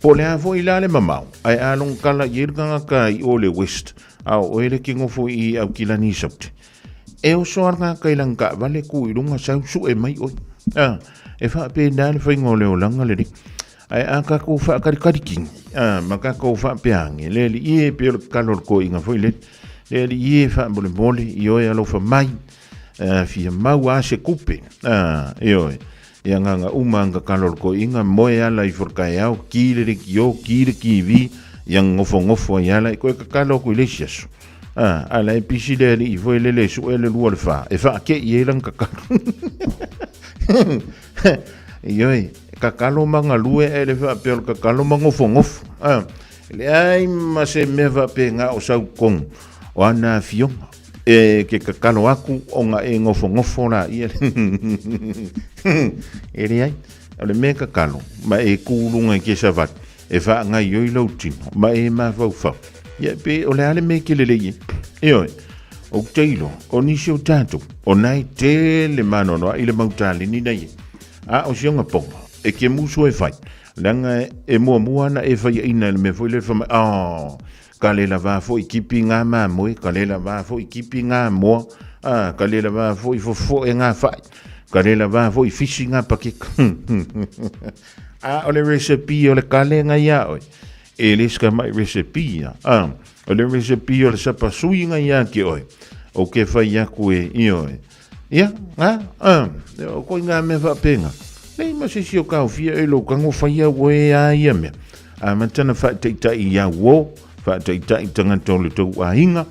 Speaker 7: Po le hafo ila le mamau. Ai along kala yirganga kai o le west. Au o ele kingofo i au kilani saute. E o soarga kailanga vale ku irunga sau su e mai oi. E wha pe nāle whaingo leo langa le ri. Ai a ka ko wha karikariking. Ma ka ko wha peange. Le li ie pe o kalor ko inga foi le. Le li ie wha mole mole i oi alo wha mai. Fia mau a se kupe. E oi. Ia nganga umanga kalor ko inga moe ala i forkai au. Kire ki o, kire ki vi. Yang ngofo i ala i koe ka kalor ko i lesiasu. Ala e pisi le i foi lele su ele lua le fa. E fa ke i elang kakalo. Ioi, kakalo manga lue e le fa peol kakalo mangofo ngofo. Le ai ma se meva pe nga o sau kong. O ana fionga. E ke kakalo aku o nga e ngofo la i e le ai. Ale me kakalo. Ma e kulunga ke savat. E fa nga ioi lautino. Ma e ma fau. Ia pe o le ale me ke lelei. Ioi, o teilo, o nisi o tātou, o nai te le manonoa i le mautale ni nei. O sionga ponga, e ke muso e whai. Langa e mua na e whai ina le me fwoi le whama. Ka le la wafo i kipi ngā māmoe, ka le la wafo i kipi ngā moa, ka le la wafo i fofo e ngā whai, ka le la wafo i fisi ngā pakik. O le recipe o le kale ngā ia oi. E le ska mai recipe ia. O le recipe o le sapa sui nga ia ki oi. O ke whai aku e i oi. Ia, o koi ngā me whapenga. Nei masisi o kau fia e lo kango whai au e a ia mea. Matana whateita i a wo, whateita i tangata o le tau a hinga.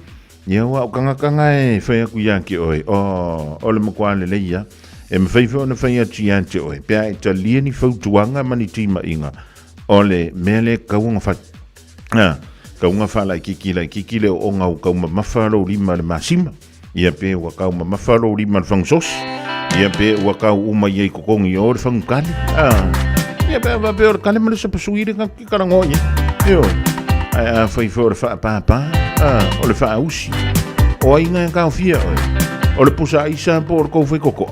Speaker 7: Ia wa o kanga e whai aku ia ki oi. O le makuale le ia. E mwhaifa o na whai ati ia te oi. Pea e ta lieni whautuanga mani tima inga. Ole mele kaunga fa kaunga fa la kiki le o ngau kauma mafalo lima le masima ia pe wa kauma mafalo lima le fangsos ia pe wa kau uma ye kokongi o le fangkali ia pe va pe o kale mele se pasuire ka karangonya yo a foi for fa papa o le fa usi o inga ka fia o le pusa isa por ko foi koko.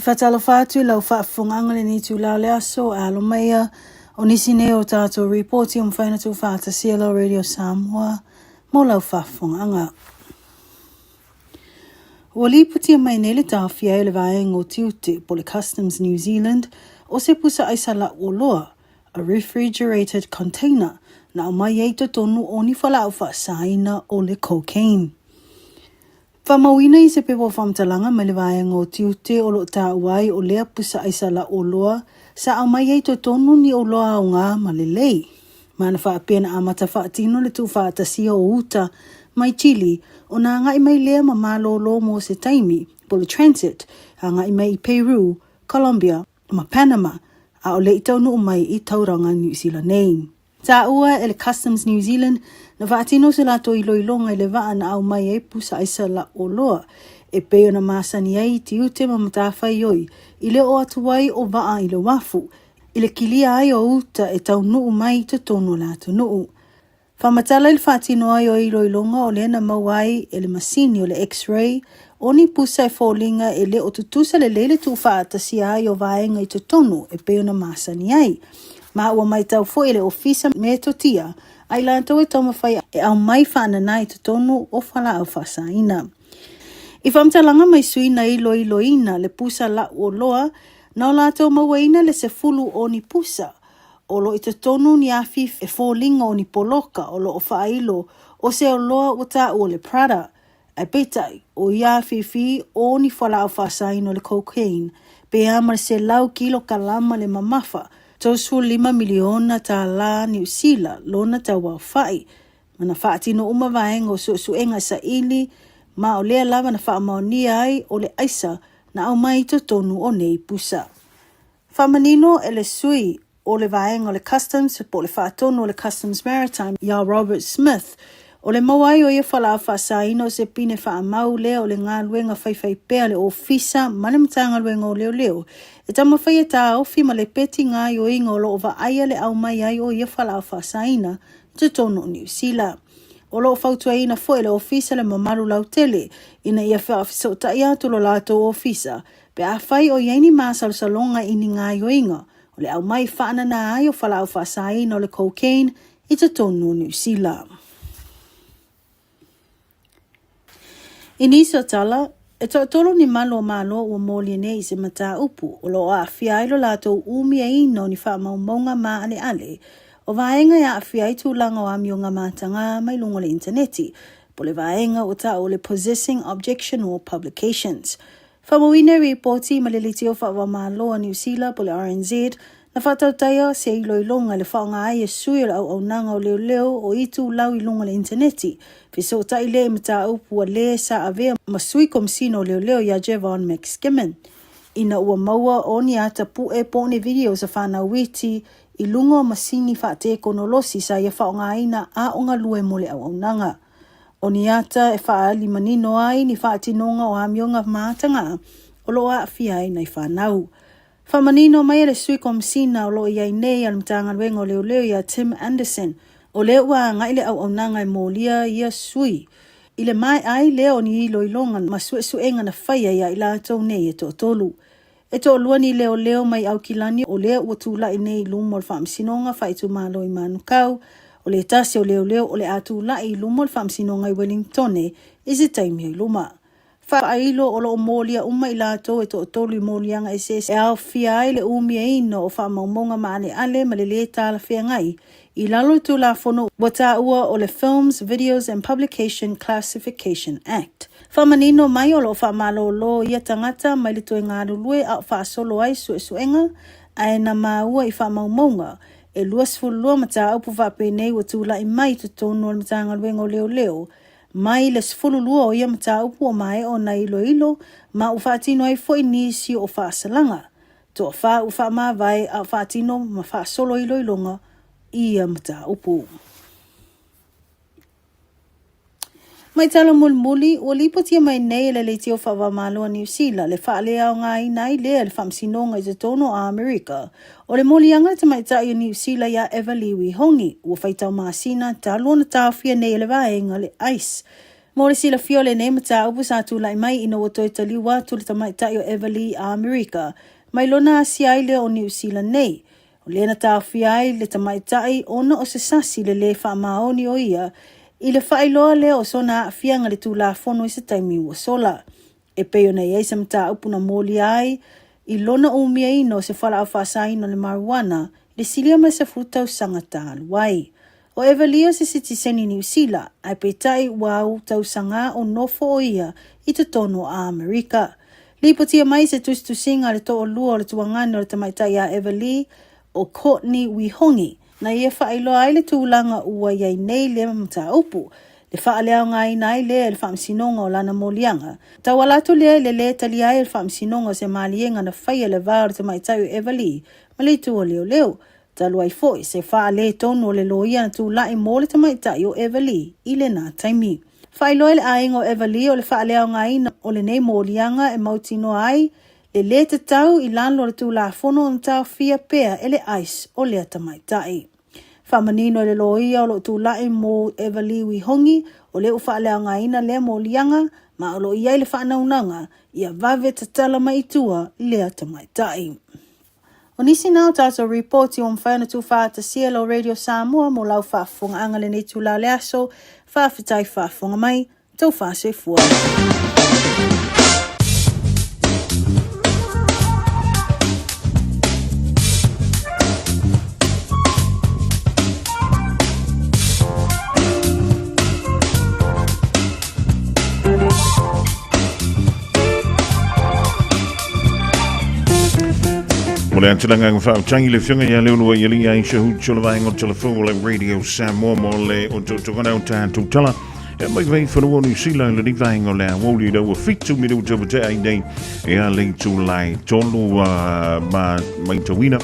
Speaker 1: whatalo whātu lau whaafunganga le ni tu lau le aso alo meia o nisi ne o tātou reporti o mwhaina tu whaata Cielo Radio Samoa mo lau whaafunganga. Wali putia mai nele tāwhia ele vaenga o tiute po le Customs New Zealand o se pusa aisa la o loa, a refrigerated container na o mai eito tonu o ni whala au whaasaina o le cocaine. Whamawina I se pepo whamtalanga mai le vaenga o tiute o lo tā uai o lea pusa aisa la o loa sa au mai eito tonu ni o loa o ngā malelei. Mana whaapena amata whaatino le tu whaatasia o uta mai Chile o nā ngai mai lea ma mālolo mo se taimi po le transit a ngai mai I Peru, Colombia, ma Panama a o le I taunu o mai I tauranga New Zealand nei. Tā ua e le Customs New Zealand na whaatino se lato I loilonga I le waa na au mai e pusa aisa la o loa e peo na masani ai ti ute ma matawhai oi I le o atuai o waa I le wafu I le kilia ai o uta e tau nuu mai to tono lato nuu. Whamatala il whaatino ai o I loilonga o le na mawai e le masini o le x-ray o ni pusa e fōlinga e le o tutusa le lele tu whaatasi ai o vaenga I to tono e peo na masani ai. Ma ua mai tau fo ele ofisa me totia, ai lantou e toma whai e au mai whanana I to tonu o whala au whasaina. I whamtalanga mai suina I loiloina le pusa la o loa, na o lantou mawaina le se fulu o ni pusa, o lo I to tonu ni afif e fōlinga o ni poloka o lo o whailo, o se o loa o ta o le Prada, ai petai o ia fifi o ni whala au whasaina o le cocaine, pe amar se lau kilo kalama le mamafa, Tosu 5 miliona ta la New Zealand lona ta wa fai mana faatino uma vaenga o suenga sa ili ma o lea lava na faamaonia ai o le aisa na au mai to tonu o nei pusa. Famanino ele sui o le vaenga o le Customs po le faatono o le Customs Maritime ya Robert Smith o le mawai o ia whala whasaino se pine whaamau lea o le ngā luenga whaiwhai pea le ofisa mane matanga luenga o leo leo. E tama whai e tā ofi ma le peti ngā o inga o lo o aia le au mai ai o ia whala whasaina te tono o New Zealand. O lo o whautua ina fo le ofisa le mamaru lau tele ina ia whaafisa o tai atu lo lato ofisa pe a whai o iaini māsal salonga ini ngā o inga o le au mai whaana na ai o whala whasaina o le cocaine I te tono o New Zealand. Iniso tala, e tolo ni malo o moli nei se mata upu, o lo a fiai lo lato umi e ino ni wha maumonga maa ale ale, o vaenga ya a fiai tu langa o amionga matanga mai lungo le interneti, po le vaenga o ta o le possessing objection or publications. Whamawina reporti ma le litio wha malo a New Zealand po le RNZ, na whatautaya se I loilonga le whaonga ai e sui o au nanga o leo leo o itu lau I lunga le interneti. Fiso tai le mata upu a le sa avea masui komsino leo leo ya Javon McSkimmon. Ina ua maua o ni ata pu e pone video sa whana witi I lunga masini whaate konolosi sa ia whaonga aina a onga lue mole au nanga. O ni ata e whaali manino ai ni whaatinonga o amionga mātanga o loa a fiai nei whanau. Whamanino mai ele sui komsina o lo iai nei al mtanga luenga o leo leo ia Tim Anderson o leo ua ngai le au nanga I molia ia sui. Ile mai ai leo ni I loilonga ma suenga na whaia ia I la tau nei e to tolu. E to lua ni leo mai au kilani o leo ua tula I nei lumol whamsinonga whaitu malo I manukau o le tasi o leo o le atu la I lumol whamsinonga I Wellington e se taimi I luma. Whaailo o lo molia uma I lato e to tolu I molianga e se au fiai le umi e ino o whamaumonga maane ale ma le tala whea ngai. I lalo tu la fono wata ua o le Films, Videos and Publication Classification Act. Whamanino mai o lo whamalo lo ia tangata mai le toi ngā rulue au whaasolo ai suenga ai na maua I whamaumonga e luas fulua mata au pu whapenei wa tula I mai tu tono al matanga luengo leo leo. Mai le sfulu lua o ia mata upu o mai o na ilo ma u whaatino ai fo inisi o whaasalanga. To wha u wha maa vai a whaatino ma whaasolo ilonga ia mata upu. Mai tala mulmuli o lipotia mai nei le le tio whawa malo a New Zealand le whaalea o ngai nai lea le whamsinonga I te tono a Amerika. O le molianga te mai tai o New Zealand ia Evaliwi hongi ua whaitau maasina ta luona tawhia nei le vaenga le ice. Mo le sila fiole ne mata upu sa tu lai mai ina o toi taliwa tu le tamaitai o Everly a Amerika. Mai lona asiai le o New Zealand nei. O le na tawhiai le tamaitai ona o se sasi le wha maoni o ia. I le whailoa le o sona fianga le tūla fono i se taimi ua sola. E peo nei eisa mta upu na moli ai. I lona umia ino se whala au whaasai no le marijuana. Le silia mai se frutau sangata aluai. O Everly se citizeni New Zealand, ai peitai wau tausanga o nofo o ia I te tono a Amerika. Lipotia mai se tusinga le to o lua o le tuangani o le tamaitai a Everly o Courtney Wihongi. Na ia whaailoa ai le tūlanga ua iai nei le mta upu. Le whaaleo ngai nai le le whaamsinonga o lana molianga. Tawalatu le tali ai le whaamsinonga se maalienga na whaia le vāo le tamaitai o Everly. Ma le tu o leo. Talu ai foi se wha le tonu o le loia na tu lai mo le tamaitai o Everly I le nā taimi. Whailoi le aingo Everly o le wha leo ngai o le nei mōlianga e mautino ai le te tau I lano le tu la fono o tau fia pea e le ice o le tamaitai. Whamanino le loia o lo tu lai mo Everly Wihongi o le uwha leo ngai na le mōlianga ma o lo iai le whanaunanga ia vave tatala mai tua le tamaitai. O nisi nao tātou reporti o mwhaina tu whaata CLO Radio Samoa mo lau whaafonga angale nei tu la le aso, whaafitai whaafonga mai, tau whaasoi fua.
Speaker 7: Mole antilanga ngwha changi le whiunga ia leo lua ili ai shahu chula vaenga o telefonu le Radio Samoa mo le o tokona o tātou tala. E mai vei whanua New Zealand le ni vaenga o le Aoauli rau a fitu miru te ai nei e a le tu lai tolu ma mai tawina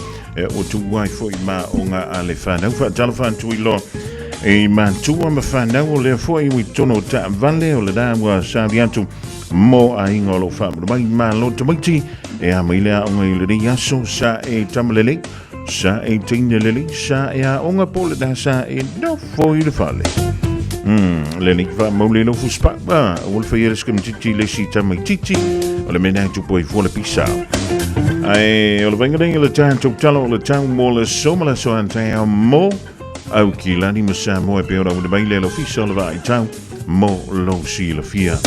Speaker 7: o tu wai foi ma o ngā a le whanau. Whaatala whantu I lo e mantua ma whanau o le foi ui tono ta vale o le dawa saviatu mo a ingo lo whamuru mai ma lo tamaiti e a mailea o ngai le rei aso sa e tamalele sa e teinelele sa e a onga pole da sa e no foi le fale le ni va maule lo fuspa ba o le faiere skem titi le si tamaiti o le mena tu poi vo le pisa ai o le venga le tanto talo le tau mo le somala so antai mo au ki lani ma Samoa e peora o le maile lo fisa le vai tau mo lo si le fia.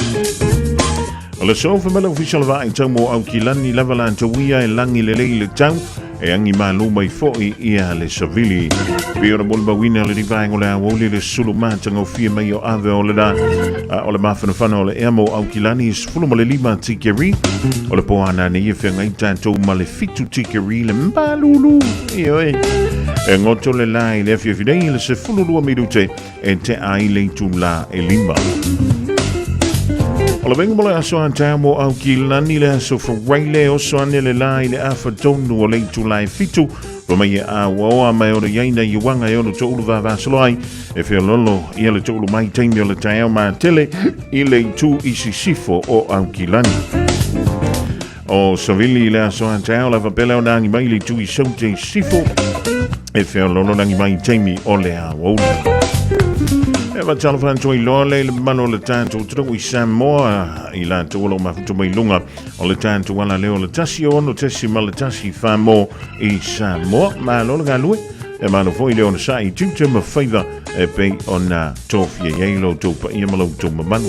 Speaker 7: O le sofa mela official va tau mo au ki lani lava lan tawia e langi le le tau e angi malu mai foi ia le savili. Pio na bolba wina le rivaengo le Aoauli le sulu matanga o fia mai o ave o le da o le mawhanawhana o le ea mo au ki lani is fulu ma le lima tikeri o le poana ne ia whenga I tātou ma le fitu tikeri le mbalulu ioi. E ngoto le lai le fia fidei le se fulu lua mirute e te ai le tu la e lima. O le venga mole aso anta mo au ki lani le aso whawaile o soane le lai le afa tonu o le tu lai fitu o mai a waoa mai o le yaina I wanga e ono to ulu vavasoloai e whia lolo I le to ulu mai teimi o le taeo ma tele I le tu isi sifo o au ki lani. O savili le aso anta o la vapele o nangi mai le tu I saute sifo e whia lolo nangi mai teimi o le Aoauli. E wa talafan I loa le mano le tanto tau I Samoa I la tolo mafuto mai lunga o le tanto wala leo le tasi o no tesi ma le tasi whamo I Samoa ma lo le galue e mano foi leo na sa I tuta ma whaiva e pei o na tofia yeilo topa I amalo to mamanu.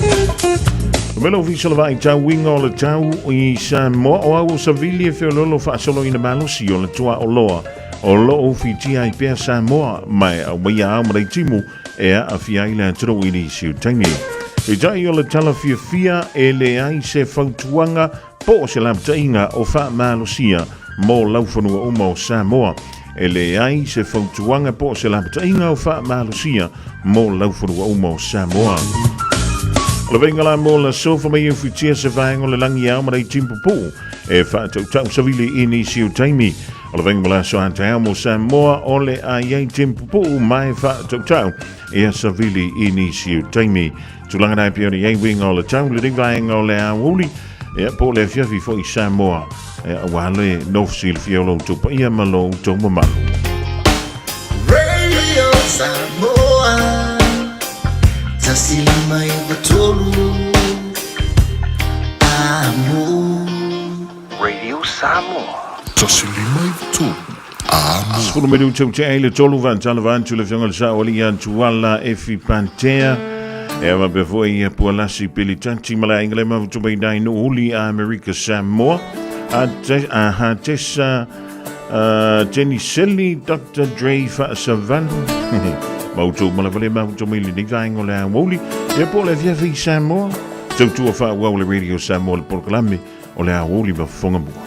Speaker 7: O melo visala va I tau winga o le tau I Samoa o au savili e whio lolo whaasolo I na malosi o le tua o loa o lo o fitia I pea Samoa mai au mai a amare timu ea a fia I le atro I ni siu tangi. E tai o le tala fia e le ai se whautuanga po o se lamtainga o wha malosia mo lauwhanua uma o Samoa. E le ai se whautuanga po o se lamtainga o wha malosia mo lauwhanua uma o Samoa. Le vengala mo la sofa mai fitia se vaengo le langi au marai timpu po e wha tau savili I ni siu taimi. O le vengala so anta mo Samoa o le ai timpu po mai wha tau e savili I ni siu taimi. Tulanga nai pia ni ai winga o le tau le vaenga o le Aoauli e po le fiafi fo I Samoa e a wale nofsil fiolo tupa ia malo to mamalu.
Speaker 6: Radio Samoa. Kasilima ivatolu Amo
Speaker 7: Radio Samoa.
Speaker 3: Tasilima i tu. Amo.
Speaker 7: Spulu me du te ele tolu van tala van tu le fianga sa oli an tuala e fi pantea. Eva before ia pualasi pili tanti mala ingle ma tu be dai no uli a America Samoa. A ha tesa Jenny Selly Dr. Dre fa Savannah. Mautu mala vale mautu me li dai ngole Aoauli. E po le via fi Samoa. Tu fa Aoauli Radio Samoa por klami o le Aoauli ba Fofogamua.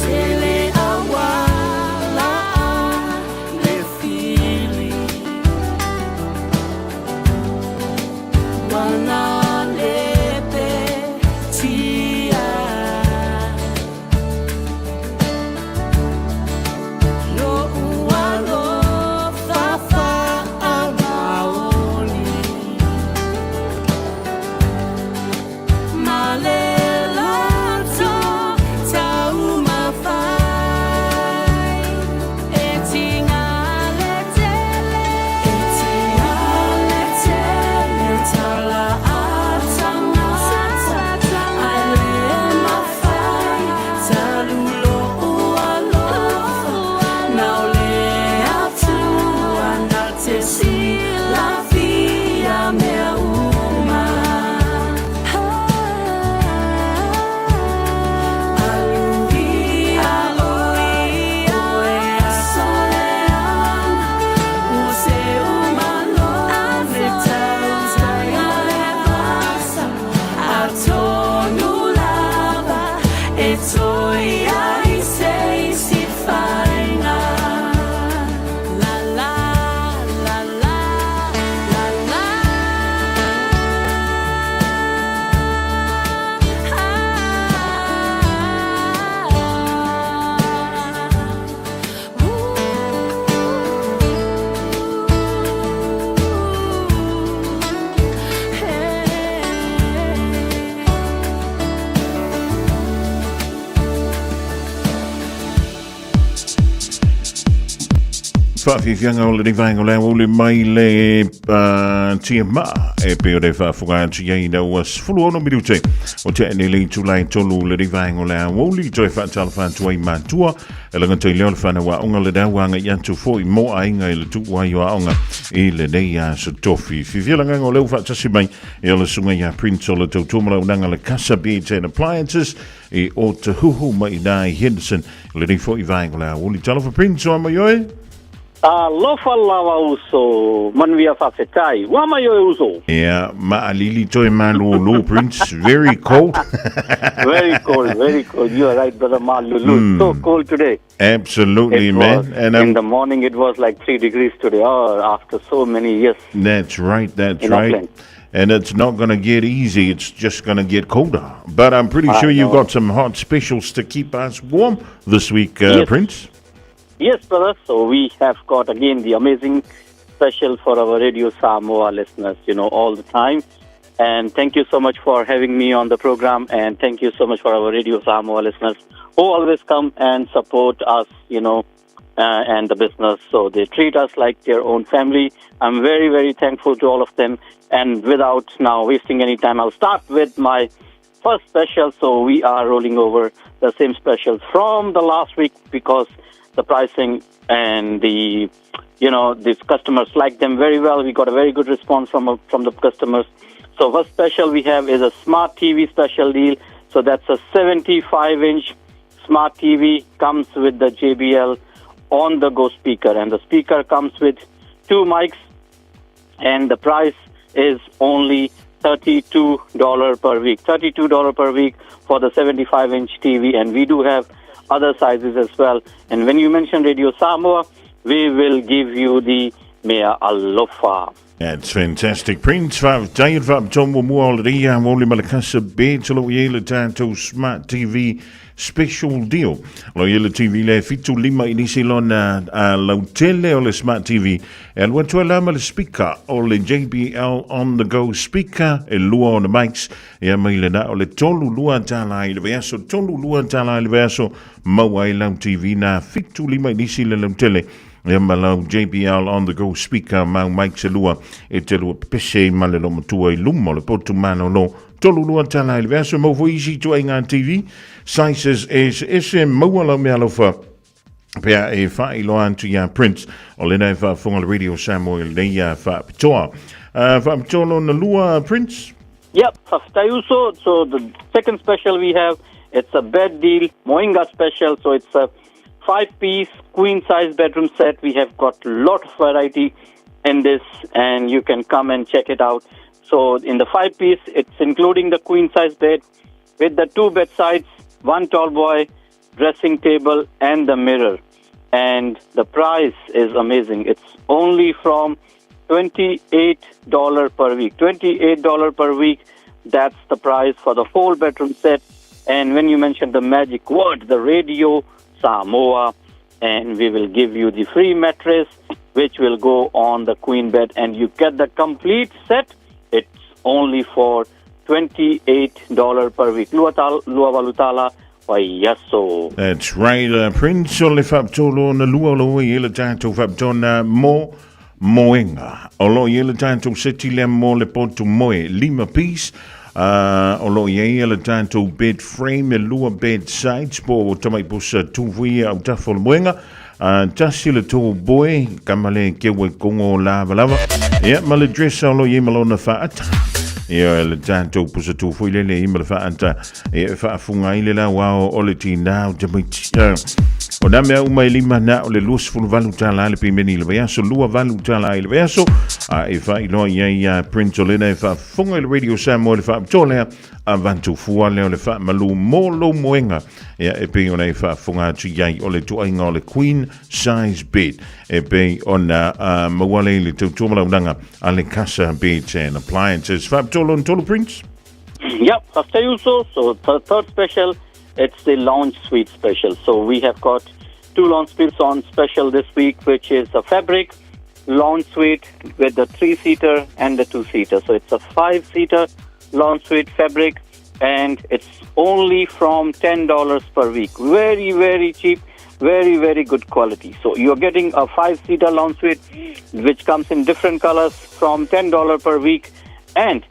Speaker 11: Tele
Speaker 7: whaafianga o le rivainga le Aouli mai le tia maa e pe o le whaafunga tia ina ua sfulu ono mirute o te ene le tulai tolu le rivainga le Aouli toi whaatala whaatua i mātua e langa toi leo le whanau onga le dauanga i atu fo i mo ainga i le tuwa i o aonga i le nei a sa tofi whiwhialanga o leo whaatasi mai e o le sunga i a Prince o le tautumara unanga le Casa Beats and Appliances e o te huhu mai nai Henderson le nei fo i vainga le Aouli tala for Prince o mai oe
Speaker 11: Lofa lava uso manvia whawhetai. Wama yo uso.
Speaker 7: Yeah, ma'alili toi malulu, Prince. Very cold.
Speaker 11: Very cold. You are right, brother Malulu. So cold today.
Speaker 7: Absolutely, man.
Speaker 11: And in the morning it was like 3 degrees today. Oh, after so many years.
Speaker 7: That's right.
Speaker 11: In Auckland.
Speaker 7: And it's not going to get easy. It's just going to get colder. But I'm pretty sure you've got some hot specials to keep us warm this week,
Speaker 11: yes.
Speaker 7: Prince.
Speaker 11: Yes, brother. So we have got again the amazing special for our Radio Samoa listeners, all the time. And thank you so much for having me on the program. And thank you so much for our Radio Samoa listeners who always come and support us, and the business. So they treat us like their own family. I'm very, very thankful to all of them. And without now wasting any time, I'll start with my first special. So we are rolling over the same specials from the last week because the pricing and these customers like them very well. We got a very good response from the customers. So first special we have is a smart TV special deal. So that's a 75-inch smart TV, comes with the JBL on-the-go speaker. And the speaker comes with 2 mics. And the price is only $32 per week. $32 per week for the 75-inch TV. And we do have other sizes as well. And when you mention Radio Samoa, we will give you the Mea Alofa.
Speaker 7: That's fantastic. Prince, David Tom Mualri, Aouli Malakasa Beats, Lo Yela Tato Smart TV special deal. Lo Yela TV le fitu lima inisilona lautele o le Smart TV. El watu alama le speaker o le JBL on the go speaker e lua on the mics. Ia maile na o le tolu lua tala i le veaso, tolu lua tala i le veaso, maua i lau TV na fitu lima inisile lautele. Malau JBL on the go speaker mau Mike Selua e te lua pese male lo matua I lumo le potu mano no tolu lua tala il verso mo vo easy to inga TV sizes is mo la me alofa pea e fa ilo antu ya Prince o le fa fonga Radio Samoa le ya fa pitoa fa pitolo na lua Prince.
Speaker 11: Yep, so the second special we have, it's a bed deal moinga special. So it's a 5-piece queen-size bedroom set. We have got a lot of variety in this, and you can come and check it out. So in the 5-piece, it's including the queen-size bed with the 2 bedsides, 1 tall boy, dressing table, and the mirror. And the price is amazing. It's only from $28 per week. $28 per week, that's the price for the whole bedroom set. And when you mention the magic word, the Radio Samoa, and we will give you the free mattress which will go on the queen bed, and you get the complete set. It's only for $28 per week. Lua valutala yaso.
Speaker 7: That's right, Prince o le whaptolo na lua loa I le tātou whaptona mo moenga. O lo I le tātou seti le mo le potu moe 5-piece. O lo ye le tanto bed frame e lua bed sides po tamai posa tuwi au tafol moenga tasi le to boy kamale kewe kongo lava ya male dress o lo ye malona faata ya le tanto posa tuwi le imale faata e fa funga ile la wao o le tina jamit o na mea uma lima na o le lus fulu valutala le pimeni le veaso lua valutala le veaso e fa ilo ia Prince Olena e fa fonga le Radio Samoa le fa tolea avantu fua le le fa malu molo moenga e pe ona e fa fonga tu iai o le tuainga o le queen size bed e pe ona mawale le tutumala unanga ale Casa Beats and Appliances fa tolo Prince.
Speaker 11: Yep, after you so the third special, it's the lounge suite special. So we have got 2 lounge suites on special this week, which is a fabric lounge suite with the 3-seater and the 2-seater. So it's a 5-seater lounge suite fabric, and it's only from $10 per week. Very, very cheap. very, very good quality. So you're getting a 5-seater lounge suite, which comes in different colors from $10 per week, and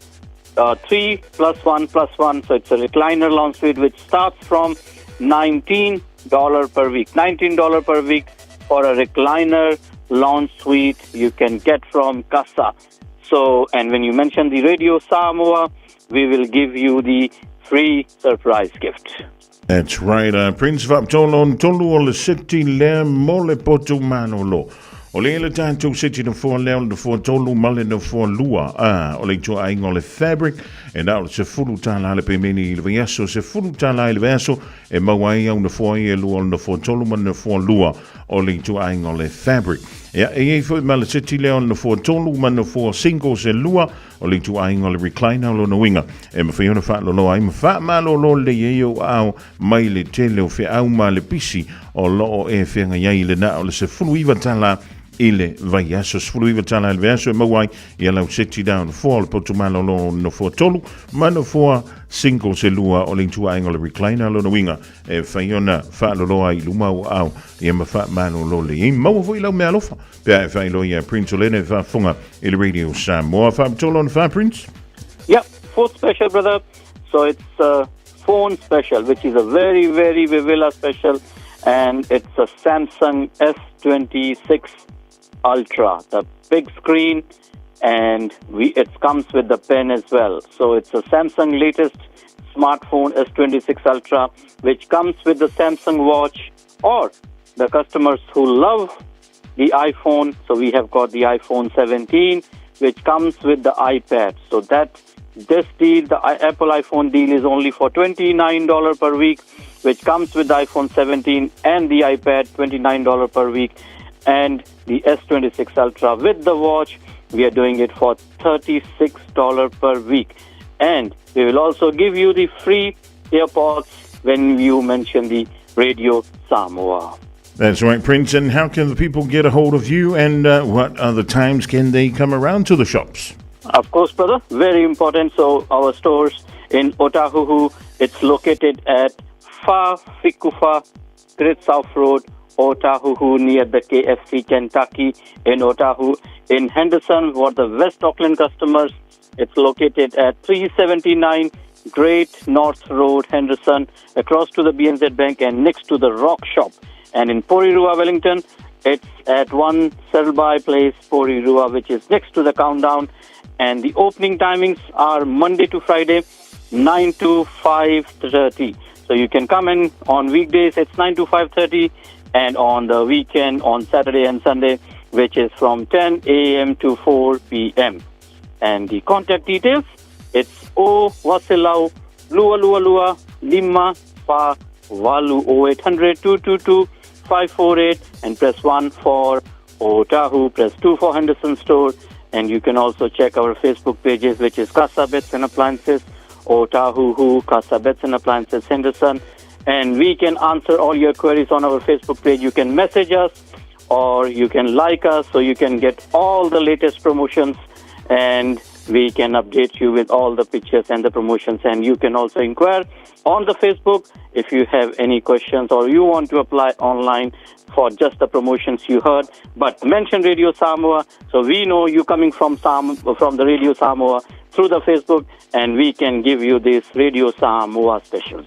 Speaker 11: 3 plus 1 plus 1. So it's a recliner lounge suite, which starts from $19 per week. $19 per week for a recliner lounge suite you can get from Casa. So, and when you mention the Radio Samoa, we will give you the free surprise gift.
Speaker 7: That's right. Prince Vaptolon Tolu o le City le mole potu manolo. O le ele tātou City na fō leo na fō tolu male na fō lua. O le tō aingo le fabric. E nao se furu tāla le pemeni i le vaiaso. Se furu tāla i le vaiaso. E mawai au na fō i e lua na fō tolu man na fō lua. O le tō aingo le fabric. Ja, e fo ma le City leo na fō tolu man na fō single se lua. O le tō aingo le recliner lo na winga. E ma whiona wha lo ai ma wha ma lo le ieo au mai le tele o whi au ma le pisi o loo e whenga iai le na o le se furu iwa tala ile vaiaso sfulu iwa tala ile vaiaso e mawai i alau seti down fall po tumalo lo no fo tolu mano fo single se lua o lintua aingo le recliner lo no winga e whaiona whaaloa i lumau au i ma wha mano lo le i maua fo i lau mea lofa pia e whailo i a Prince o lene whafunga i le Radio Samoa whaapitolo on wha Prince?
Speaker 11: Yeah, fourth special brother. So it's a phone special, which is a very, very Vivilla special, and it's a Samsung S26 Ultra, the big screen, and it comes with the pen as well. So it's a Samsung latest smartphone S26 Ultra, which comes with the Samsung watch, or the customers who love the iPhone. So we have got the iPhone 17, which comes with the iPad. So this deal, the Apple iPhone deal, is only for $29 per week, which comes with the iPhone 17 and the iPad, $29 per week. And the S26 Ultra with the watch, we are doing it for $36 per week. And we will also give you the free AirPods when you mention the Radio Samoa.
Speaker 7: That's right, Prince. And how can the people get a hold of you, and what other times can they come around to the shops?
Speaker 11: Of course, brother. Very important. So our stores in Otahuhu, it's located at Fikufa, Great South Road, Otahuhu, near the KFC Kentucky in Otahu. In Henderson, for the West Auckland customers, it's located at 379 Great North Road, Henderson, across to the BNZ Bank and next to the Rock Shop. And in Porirua, Wellington, it's at 1 Selby Place, Porirua, which is next to the Countdown. And the opening timings are Monday to Friday, 9 to 5:30. So you can come in on weekdays, it's 9 to 5:30. And on the weekend, on Saturday and Sunday, which is from 10 a.m. to 4 p.m. And the contact details, it's O Wasilau Lua Lua Lua Lima Pa Walu 0800 222 548 and press 1 for Otahu, press 2 for Henderson Store. And you can also check our Facebook pages, which is Casa Beds and Appliances, Otahuhu, Casa Beds and Appliances, Henderson. And we can answer all your queries on our Facebook page. You can message us or you can like us, so you can get all the latest promotions, and we can update you with all the pictures and the promotions. And you can also inquire on the Facebook if you have any questions or you want to apply online for just the promotions you heard. But mention Radio Samoa, so we know you coming from the Radio Samoa through the Facebook, and we can give you these Radio Samoa specials.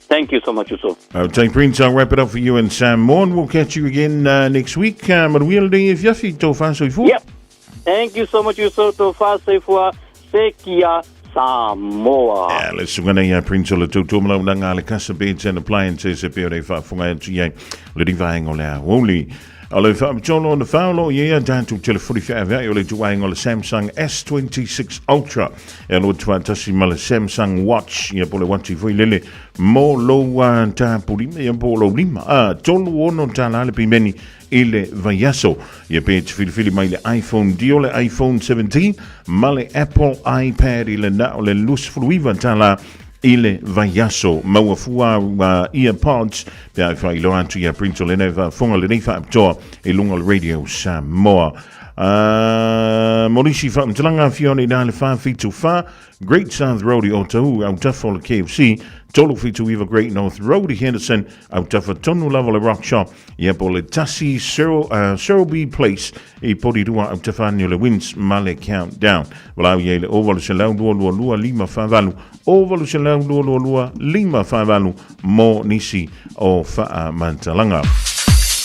Speaker 11: Thank you so much, Yusuf.
Speaker 7: Okay, Prince, I'll wrap it up for you and Sam Morn. We'll catch you again next week. Yep.
Speaker 11: Thank you so much, Yusuf. Tofa Seifua Sekia Samoa.
Speaker 7: Yeah, let's go na Prince o le tutumala na ngale Casa Beds and Appliances e peo rei whafunga atu iei le rivaenga o le Aoauli. O le whaapitolo o le whaolo ia tātou telefoni whiawai o le tuwaenga o le Samsung S26 Ultra. E alo tuatasi ma le Samsung Watch ia po le wati fwoi lele mo lo tā purima ia po lo lima. Tolu ono tā lale pimeni ile vaiaso. Ia pe te filifili mai le iPhone dio le iPhone 17 ma le Apple iPad ile na o le lus fluiva tā la ile vaiaso maua fua earpods pia fa ilo antu ia Prince o le neva fonga le nei fa aptoa e lunga le Radio Samoa. Morisi whakamtalanga whione nā le whawhitu wha, Great South Road o tahu au tawha le KFC, tolu whitu iwa Great North Road I Henderson, au tawha tonu lava le Rock Shop, ia po le tasi Cyril B Place, I podi rua au tawha ni le Wins Male Countdown. Walau ye le ovalu se lau lua lima whavalu, ovalu se lau lua lima whavalu, mo nisi o wha mantalanga.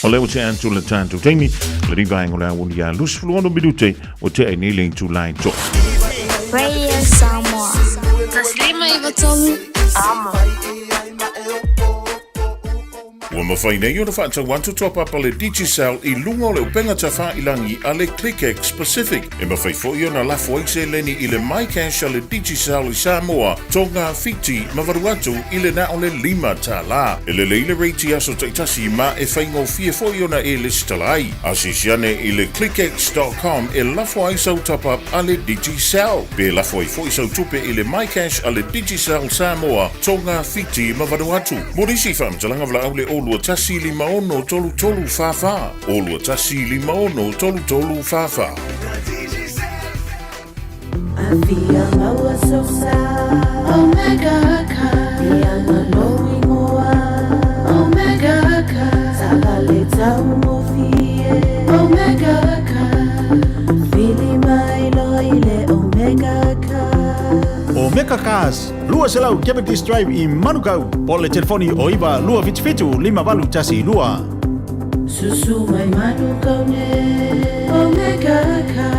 Speaker 7: O leo te antu le tantu teimi, le rivaengo le awuni a lusfuluano bidute, o te enele tu line to.
Speaker 12: Radio Samoa. Taslima Ivatolu. Amo.
Speaker 7: Ua mawhai nei o na whaata wantu topapa le Digicel I lunga o le upenga tawha ilangi a le ClickX Pacific. E mawhai fo I o na lafo aise leni I le MyCash a le Digicel I Samoa, tō ngā whiti mawaruatu I le na o le lima tā la. E le leile reiti aso taitasi ma e whaingo fia fo I o na e listalai. Asisiane I le clickx.com e lafo aisau top-up a le Digicel. Pe lafo ai fo isau tupe I le MyCash a le Digicel Samoa, tō ngā whiti mawaruatu. Morisi whamtalanga vla au le Olua tasi lima ono tolu fafa. Olua tasi lima ono tolu fafa.
Speaker 4: Avia maua sosa Omega ka Iana lowi moa Omega ka Tabale tau mofie Omega ka Fili mailo ile Omega ka
Speaker 10: Omega Cars, lua selau Capitis Drive I Manukau, po le telefoni o iwa lua vitfitu lima valu tasi lua.
Speaker 4: Susu mai manukau ne Omega ka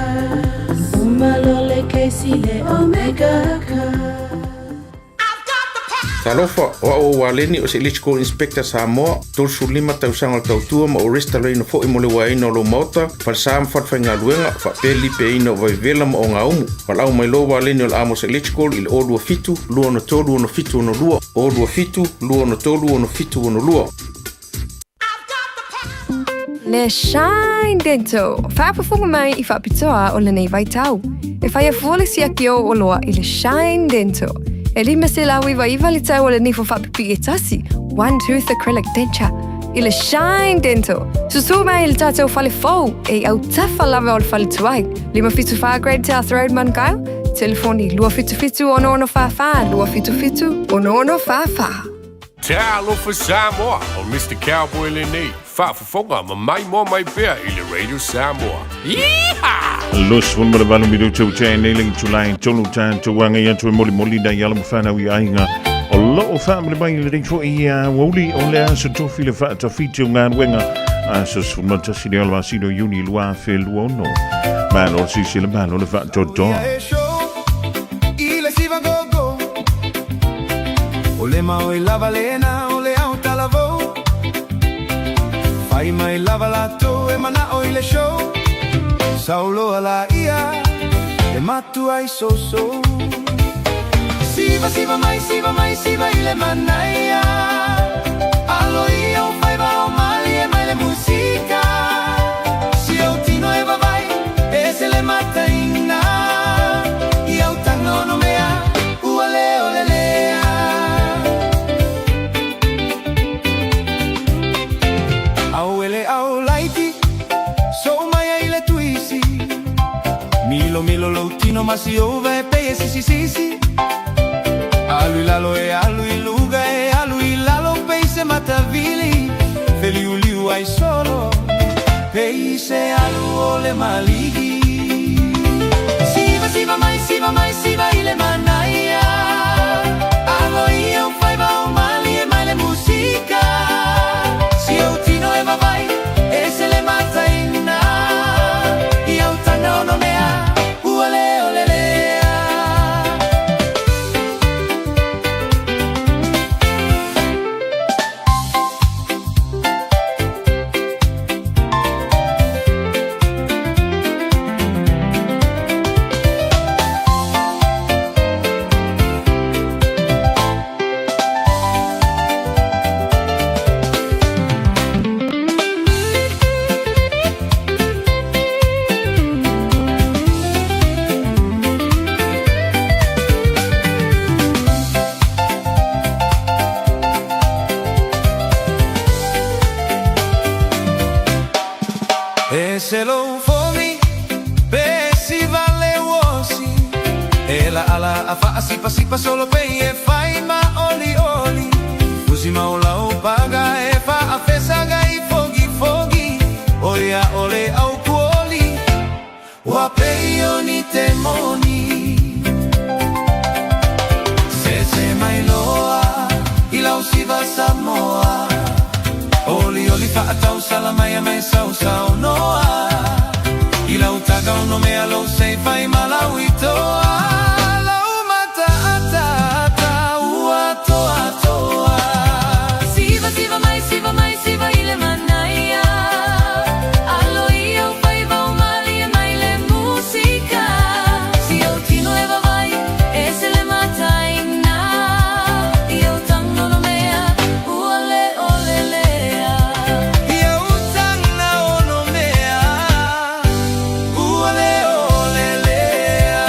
Speaker 4: Umalole keisile Omega ka
Speaker 13: Talofa o waleni o se electrical inspector Samoa, tolsu lima tausanga o tautua ma o restaurant fo I mole waino lo mota, fal sam fatwhainga luenga, fa peli pe ino vai vela ma o ngā umu. Fal au mai lo waleni o amos electrical il o lua fitu, lua no tolu ono fitu ono lua, o lua fitu, lua no tolu ono fitu ono lua.
Speaker 12: Le Shine Dental. Whapafunga mai I whapitoa o le nei vai tau. E whai a fuole si a kio o loa I le Shine Dental. E lima se lawi wa iwa li tau o le nifo whapipi e tasi. One Tooth Acrylic Denture. I le Shine Dental. Susu mai il tātou whale fau. E au tawha lava o le whale tuai. Lima fitu wha Great South Road Manukau. Telefoni lua fitu fitu ono ono wha. Lua fitu fitu ono ono wha.
Speaker 14: Talo for Samoa o Mr. Cowboy Lenny. Fofogamua mai mo mai bea I le Radio Samoa. Yeehaw!
Speaker 7: Los wun mara balu midu tau te neiling tulai tolu tan tu wanga ia tu moli da yala mfana wi ainga. O lo o family mai le ringfo I Aoauli o le aso tofi le wha tafitu ngan wenga. Aso swun mara tasi le alwa sino yuni lua fe lua ono. Man o sisi le man o le wha toto.
Speaker 15: Ile siva gogo O le mau I lava lena o le au talavo Fai mai lava lato e mana o ile show Saulo ala ia e matu ai so Siva mai siva ile manaia Alo ia o fai va o mali e mai le musica Si o tino e va vai e se le mata inna Ia o tango no mea uale ole lea Au ele au laiti So mai ile tuisi Milo lo tino masi ove pe si Alu lalo e alu iluga e alu ilalo pe se matavili Feli uliu ai solo pe se alu ole maligi Siva mai siva ile manaia Alo ia o fai va o mali e mai le musica Si o tino e va vai e se le mata inna Ia o tana ono mea uale ole lea fa sipa sipa solo pei e fai ma oli oli. Usi ma ola o paga e fa a fesaga i fogi fogi. Olia ole au kuoli. Wa pei oni te moni. Se mai loa ila usiva Samoa. Oli oli fa atau salamaya mai sau sau noa. Ila utaga no me alo sei fai malawi toa. Lau mata ata ata ua toa toa.
Speaker 16: Siva siva mai siva ile manaya. Alo ia fai va umali e mai le musica. Si o tino e va vai e se le mata ina. Io tango no mea uale ole lea.
Speaker 15: Ia utanga ono mea uale ole lea.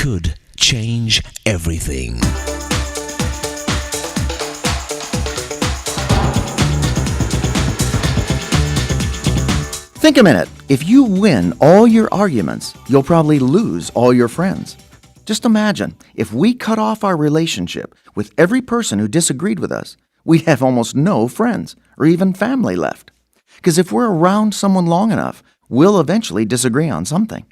Speaker 17: could change everything.
Speaker 18: Think a minute. If you win all your arguments, you'll probably lose all your friends. Just imagine if we cut off our relationship with every person who disagreed with us, we'd have almost no friends or even family left. Because if we're around someone long enough, we'll eventually disagree on something.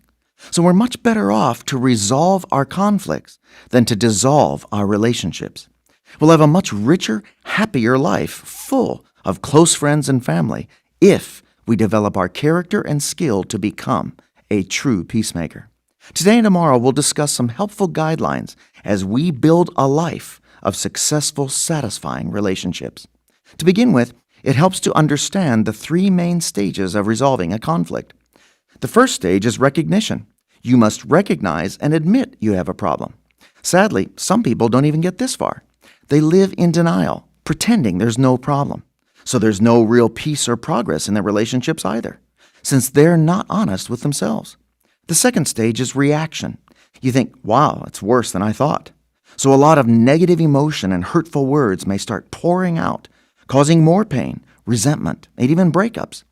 Speaker 18: So we're much better off to resolve our conflicts than to dissolve our relationships. We'll have a much richer, happier life full of close friends and family if we develop our character and skill to become a true peacemaker. Today and tomorrow, we'll discuss some helpful guidelines as we build a life of successful, satisfying relationships. To begin with, it helps to understand the three main stages of resolving a conflict. The first stage is recognition. You must recognize and admit you have a problem. Sadly, some people don't even get this far. They live in denial, pretending there's no problem. So there's no real peace or progress in their relationships either, since they're not honest with themselves. The second stage is reaction. You think, wow, it's worse than I thought. So a lot of negative emotion and hurtful words may start pouring out, causing more pain, resentment, and even breakups.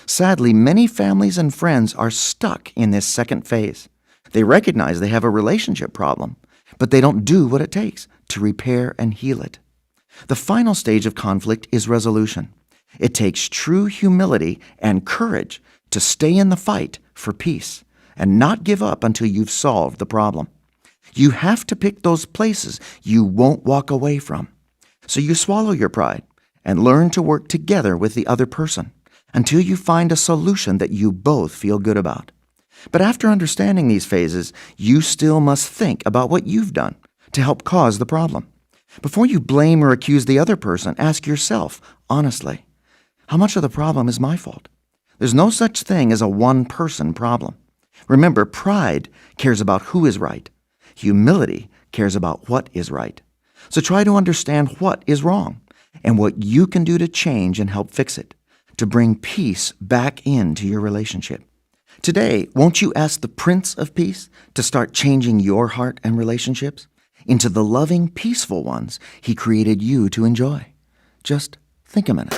Speaker 18: Sadly, many families and friends are stuck in this second phase. They recognize they have a relationship problem, but they don't do what it takes to repair and heal it. The final stage of conflict is resolution. It takes true humility and courage to stay in the fight for peace and not give up until you've solved the problem. You have to pick those places you won't walk away from. So you swallow your pride and learn to work together with the other person until you find a solution that you both feel good about. But after understanding these phases, you still must think about what you've done to help cause the problem. Before you blame or accuse the other person, ask yourself, honestly, how much of the problem is my fault? There's no such thing as a one-person problem. Remember, pride cares about who is right. Humility cares about what is right. So try to understand what is wrong and what you can do to change and help fix it, to bring peace back into your relationship. Today, won't you ask the Prince of Peace to start changing your heart and relationships into the loving, peaceful ones He created you to enjoy? Just think a minute.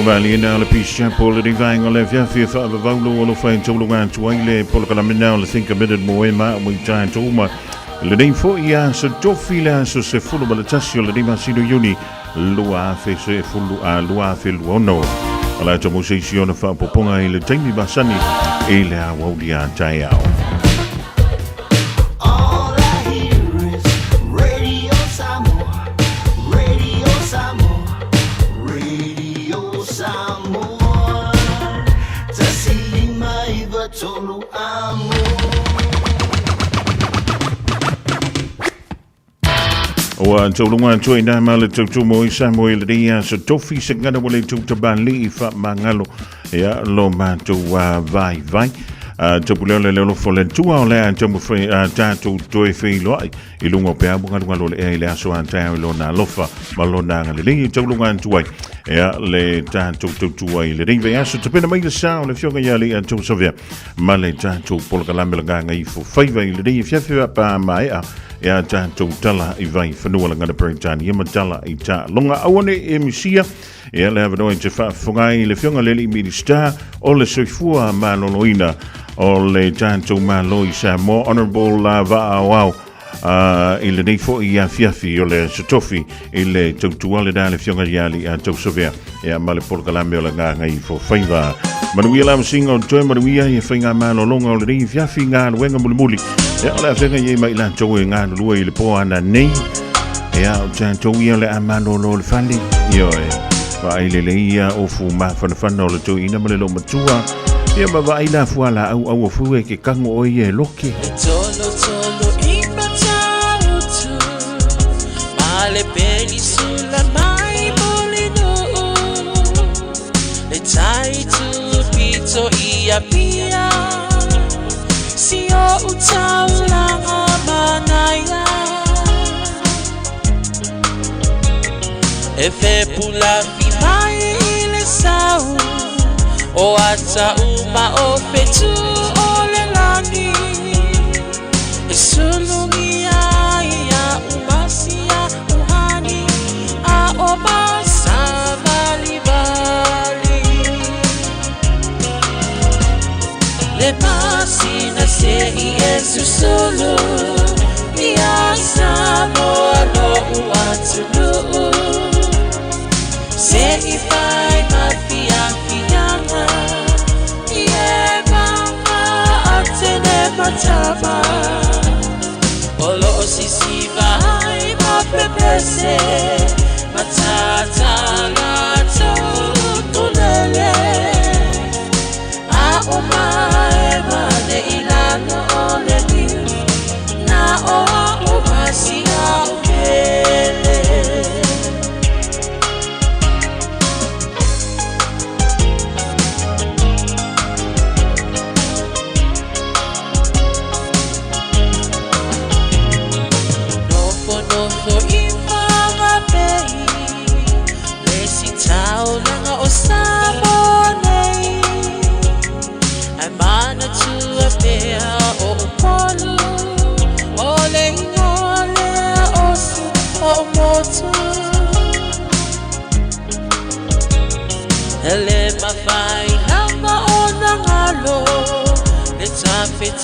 Speaker 7: Valley now the Peace Chapel the divine on left fi fa vaulo lo fa to lo to ile polka now le think a bit more ma we try to ma le ding fo ia so to fila so se fulo ba tasio le dima sido uni lo a fe se fulo a lo a fe lo no ala to mo se siona fa poponga ile timi basani ile a wodia tayao. o tolunga tui na male tu mo Samoa le dia so tofi se ngana wale tu tabali fa mangalo ya lo ma tu vai tupulele le lo folen tua o le antamu fe tatu toi fe lo I lungo pe abu ngalo ngalo le le aso anta lo na lofa malona ngale le tolunga tuai ya le tatu tuai le ringa ya so tupena mai le sa le fioga ya le antu sovia male tatu polkalambe nga ngai fo faiva le ri fiafi pa mai ya tatu tala I vai fanua ngana perintani ya matala I ta longa awane emisia ya le havano te fa fongai le fionga le minister o le soifua maloloina o le tanto maloi Samoa honorable Aoauli I le nei fo I fiafi o le sotofi I le tautuale da le fionga yali a tausovea ya male polkalambe o le nga ngai fo faiva manuia la singa o toi manuia I fainga malolonga o le nei fiafi nga wenga mulimuli ya le afenga ye mai la tau e nga lua I le po ana nei ya o tanto ia le amalolo le fali yo vai le ia o fu ma fana o le tu ina male lo matua ia ma vai la fuala au fu e ke kango o ie loki
Speaker 4: Tolo imatautu Male penisula mai molino Le taitu pito ia pia Si o utaulanga manaya E fe pula mai le sau O ata uma o fetu o le lani E sulungi ia umasia uhani A o masa vali vali Le masina se I esu solo Ia Samoa no uatulu Se I fai mafianga Ie mama atene matama Olo sisi vai mapepese Matata lato tulele A omae mane ilano ole ni Na oa umasia ukele Ele mafai nanga ona ngalo Le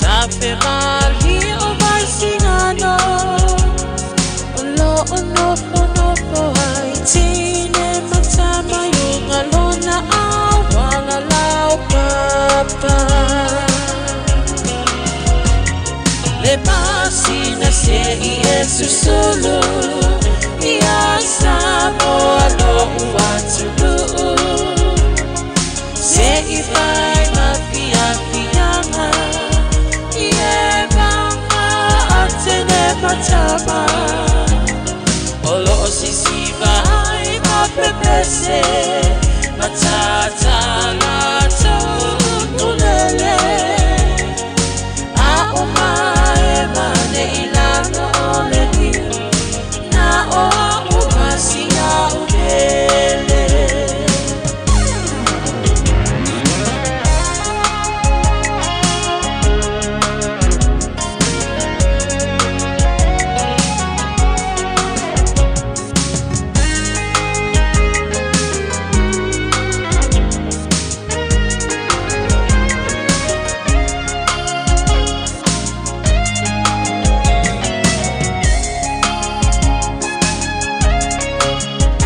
Speaker 4: tape mali o vai singano Olo onofo haitine matama yung alona awala lau papa Le masina se I esu solo Ia Samoa no uatulu Se I fai mafianga Ie mama atene matama Olo sisi vai mapepese Matata